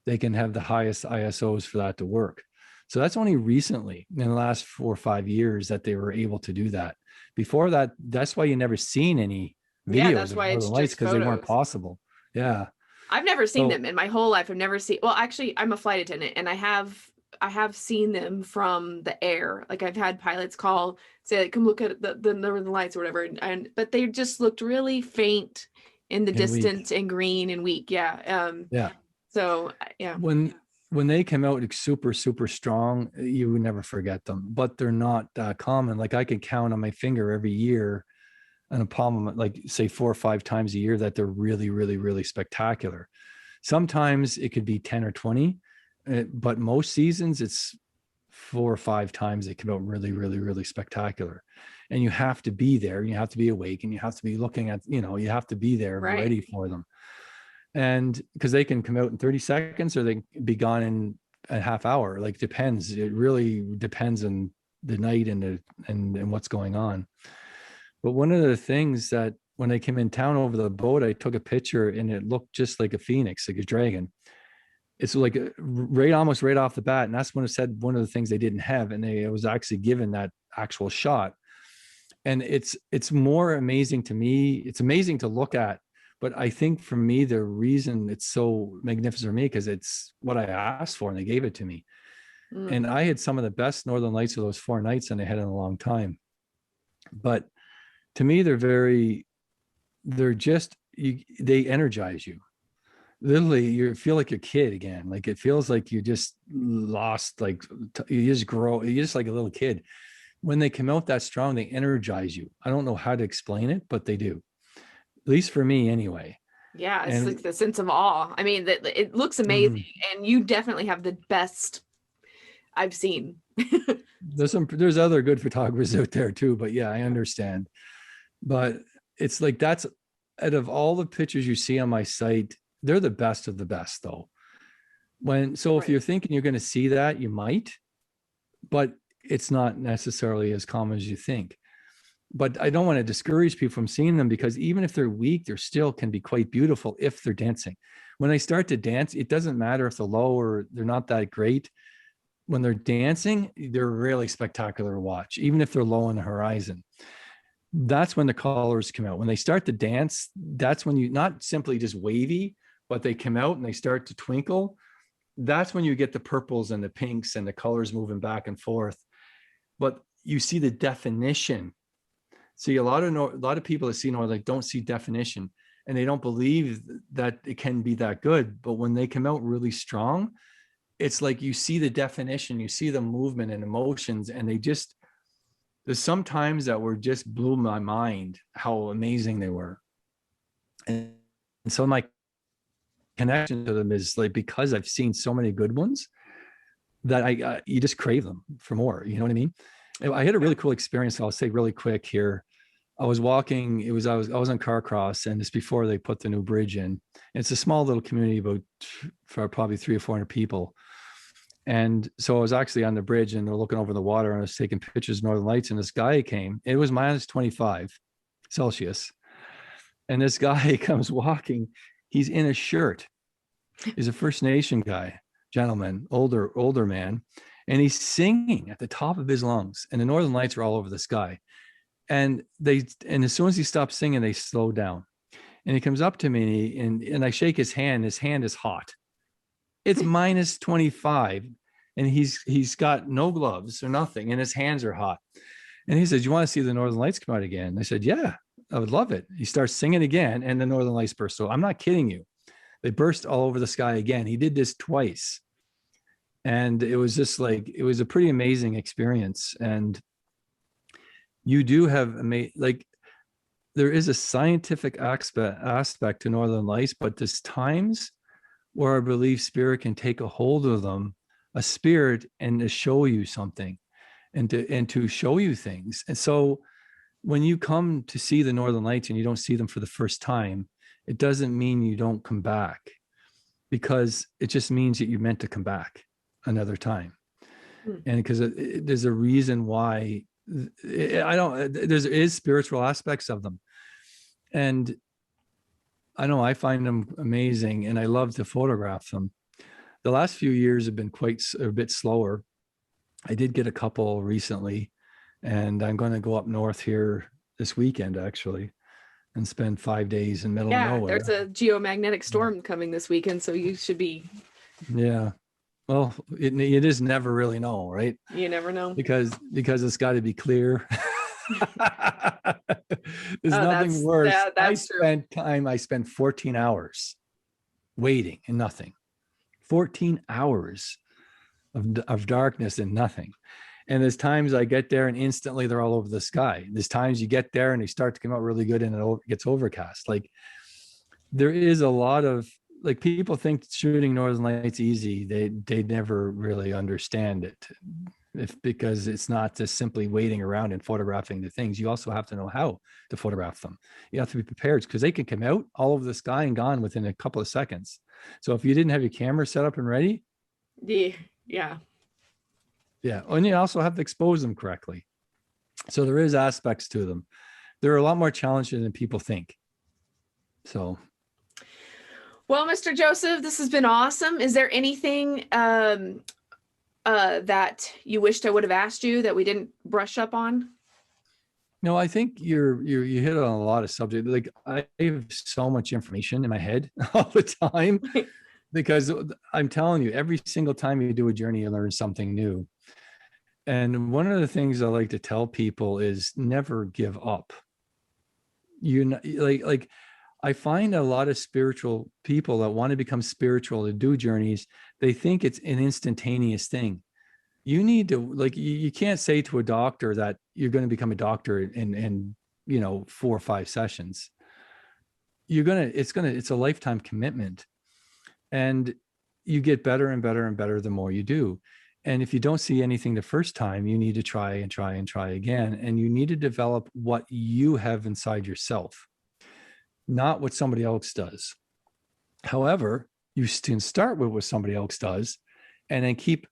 they can have the highest ISOs for that to work. So that's only recently in the last 4 or 5 years that they were able to do that. Before that, that's why you never seen any videos of Northern Lights, because they weren't possible. Yeah. I've never seen them in my whole life. I've never seen, well, actually I'm a flight attendant, and I have seen them from the air. Like I've had pilots say like, come look at the Northern Lights or whatever. But they just looked really faint in the distance and green and weak. Yeah. So yeah. When they come out super, super strong, you would never forget them, but they're not that common. Like I could count on my finger every year on a palm, like say 4 or 5 times a year that they're really, really, really spectacular. Sometimes it could be 10 or 20, but most seasons it's 4 or 5 times they come out really, really, really spectacular. And you have to be there, you have to be awake, and you have to be looking at, you have to be there ready for them. And because they can come out in 30 seconds or they can be gone in a half hour, like depends. It really depends on the night and what's going on. But one of the things that when I came in town over the boat, I took a picture and it looked just like a phoenix, like a dragon. It's like almost right off the bat. And that's when it said one of the things they didn't have. And it was actually given that actual shot. And it's more amazing to me. It's amazing to look at, But I think for me, the reason it's so magnificent for me, because it's what I asked for and they gave it to me. And I had some of the best northern lights of those 4 nights and I had in a long time. But to me, they energize you. Literally, you feel like a kid again. Like it feels like you just lost, like you just grow, you're just like a little kid. When they come out that strong, they energize you. I don't know how to explain it, but they do. At least for me anyway. Yeah, it's And like the sense of awe. I mean, that it looks amazing, and you definitely have the best I've seen. there's other good photographers out there too, but yeah, I understand. But it's like, that's out of all the pictures you see on my site, they're the best of the best though. If you're thinking you're going to see that, you might, but it's not necessarily as common as you think. But I don't want to discourage people from seeing them, because even if they're weak, they still can be quite beautiful if they're dancing. When they start to dance, it doesn't matter if they're low or they're not that great. When they're dancing, they're really spectacular to watch, even if they're low on the horizon. That's when the colors come out. When they start to dance, that's when you, not simply just wavy, but they come out and they start to twinkle. That's when you get the purples and the pinks and the colors moving back and forth. But you see the definition. See, a lot of people that see Northern Light don't see definition, and they don't believe that it can be that good. But when they come out really strong, it's like you see the definition, you see the movement and emotions, and there's some times that were just blew my mind how amazing they were. And so my connection to them is like, because I've seen so many good ones that you just crave them for more. You know what I mean? I had a really cool experience. I'll say really quick here. I was walking, I was on Carcross, and it's before they put the new bridge in. It's a small little community, for probably 300 or 400 people. And so I was actually on the bridge and they're looking over the water, and I was taking pictures of Northern Lights, and this guy came. It was -25 Celsius. And this guy comes walking. He's in a shirt. He's a First Nation guy, gentleman, older man. And he's singing at the top of his lungs. And the Northern Lights are all over the sky. And as soon as he stops singing, they slow down. And he comes up to me and I shake his hand. His hand is hot. It's -25. And he's got no gloves or nothing, and his hands are hot. And he says, "You want to see the Northern Lights come out again?" I said, "Yeah, I would love it." He starts singing again, and the Northern Lights burst. So I'm not kidding you. They burst all over the sky again. He did this twice. And it was just like, it was a pretty amazing experience. And you do have like, there is a scientific aspect to Northern Lights, but there's times where I believe spirit can take a hold of them, a spirit, and to show you something and to show you things. And so when you come to see the Northern Lights and you don't see them for the first time, it doesn't mean you don't come back, because it just means that you're meant to come back another time. And because there's a reason why there is spiritual aspects of them. And I know I find them amazing, and I love to photograph them. The last few years have been a bit slower. I did get a couple recently, and I'm going to go up north here this weekend actually and spend 5 days in the middle of nowhere. There's a geomagnetic storm coming this weekend, so you should be. Yeah. Well, it is never really know, right? You never know. Because it's got to be clear. There's nothing worse. I spent 14 hours waiting and nothing. 14 hours of darkness and nothing. And there's times I get there and instantly they're all over the sky. There's times you get there and they start to come out really good and it gets overcast. Like, there is a lot of, like, people think shooting Northern Lights easy. They never really understand it, because it's not just simply waiting around and photographing the things. You also have to know how to photograph them. You have to be prepared, because they can come out all over the sky and gone within a couple of seconds. So if you didn't have your camera set up and ready, yeah. And you also have to expose them correctly. So there is aspects to them. There are a lot more challenging than people think. So. Well, Mr. Joseph, this has been awesome. Is there anything that you wished I would have asked you that we didn't brush up on? No, I think you hit on a lot of subjects. Like I have so much information in my head all the time because I'm telling you, every single time you do a journey, you learn something new. And one of the things I like to tell people is never give up. You know, like I find a lot of spiritual people that want to become spiritual to do journeys, they think it's an instantaneous thing. You need to, like, you can't say to a doctor that you're going to become a doctor in 4 or 5 sessions. It's a lifetime commitment, and you get better and better and better the more you do. And if you don't see anything the first time, you need to try and try and try again. And you need to develop what you have inside yourself, not what somebody else does. However, you can start with what somebody else does and then keep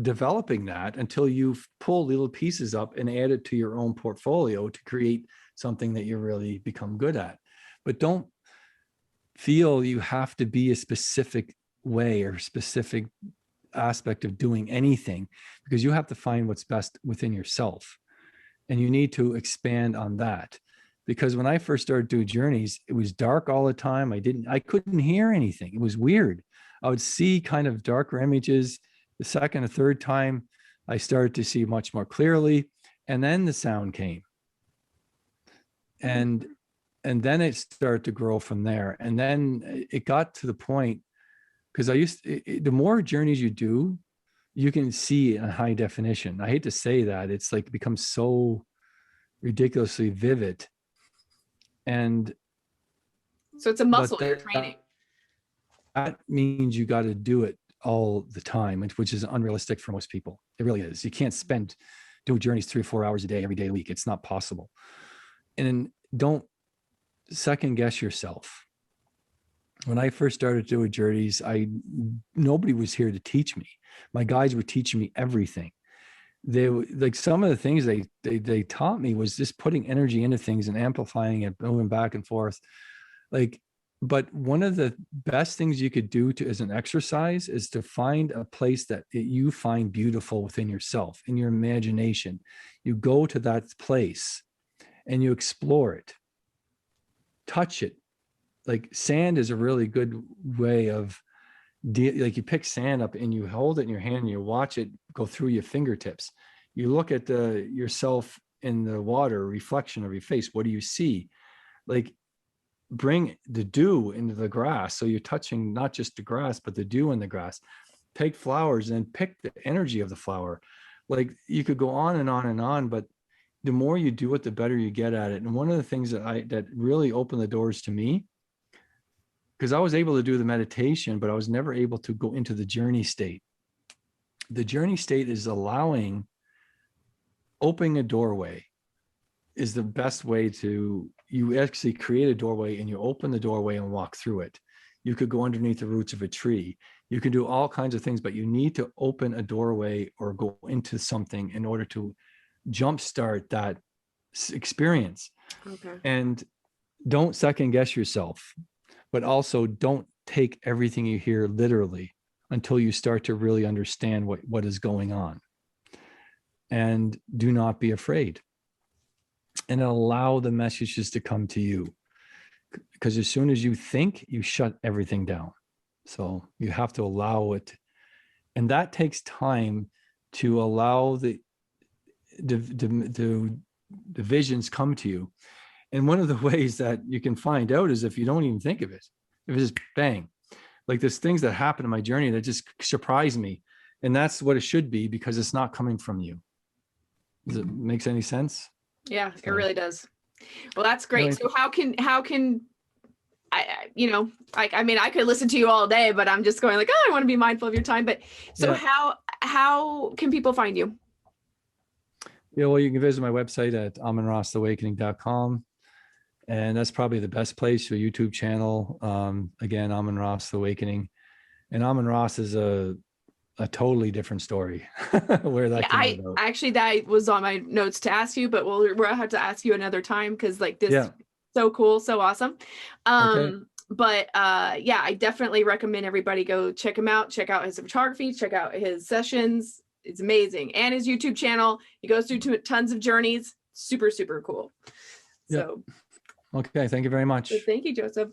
developing that until you pull little pieces up and add it to your own portfolio to create something that you really become good at. But don't feel you have to be a specific way or specific aspect of doing anything, because you have to find what's best within yourself, and you need to expand on that. Because when I first started doing journeys, it was dark all the time. I couldn't hear anything. It was weird. I would see kind of darker images. The second or third time I started to see much more clearly, and then the sound came, and then it started to grow from there. And then it got to the point, because the more journeys you do, you can see in high definition. I hate to say that, it's like becomes so ridiculously vivid. And so it's a muscle you're training. That means you got to do it all the time, which is unrealistic for most people. It really is. You can't spend doing journeys 3 or 4 hours a day, every day a week. It's not possible. And don't second guess yourself. When I first started doing journeys, nobody was here to teach me. My guides were teaching me everything. They like some of the things they taught me was just putting energy into things and amplifying it, moving back and forth. But one of the best things you could do as an exercise is to find a place that you find beautiful within yourself, in your imagination. You go to that place and you explore it, touch it. Like sand is a really good way of like you pick sand up and you hold it in your hand and you watch it go through your fingertips. You look at yourself in the water, reflection of your face. What do you see? Like bring the dew into the grass. So you're touching not just the grass, but the dew in the grass. Take flowers and pick the energy of the flower. Like you could go on and on and on, but the more you do it, the better you get at it. And one of the things that really opened the doors to me, because I was able to do the meditation, but I was never able to go into the journey state. The journey state is opening a doorway is the best way to, you actually create a doorway and you open the doorway and walk through it. You could go underneath the roots of a tree. You can do all kinds of things, but you need to open a doorway or go into something in order to jumpstart that experience. Okay. And don't second guess yourself, but also don't take everything you hear literally until you start to really understand what is going on. And do not be afraid. And allow the messages to come to you. Because as soon as you think, you shut everything down. So you have to allow it. And that takes time to allow the visions come to you. And one of the ways that you can find out is if you don't even think of it. If it's just bang. Like there's things that happen in my journey that just surprise me. And that's what it should be, because it's not coming from you. Does it make any sense? Yeah, it really does. Well, that's great. Really? So how can I mean, I could listen to you all day, but I'm just going like, oh, I want to be mindful of your time. But so yeah. How can people find you? Yeah, well, you can visit my website at AmonRaSAwakening.com. And that's probably the best place. Your YouTube channel. Again, Amon Ross Awakening. And Amon Ross is a totally different story. Where that came about. Actually, that was on my notes to ask you, but we'll have to ask you another time, because like this is so cool, so awesome. Okay. But I definitely recommend everybody go check him out, check out his photography, check out his sessions. It's amazing. And his YouTube channel. He goes through tons of journeys. super, super cool. Yep. So okay, thank you very much. thank you, Joseph.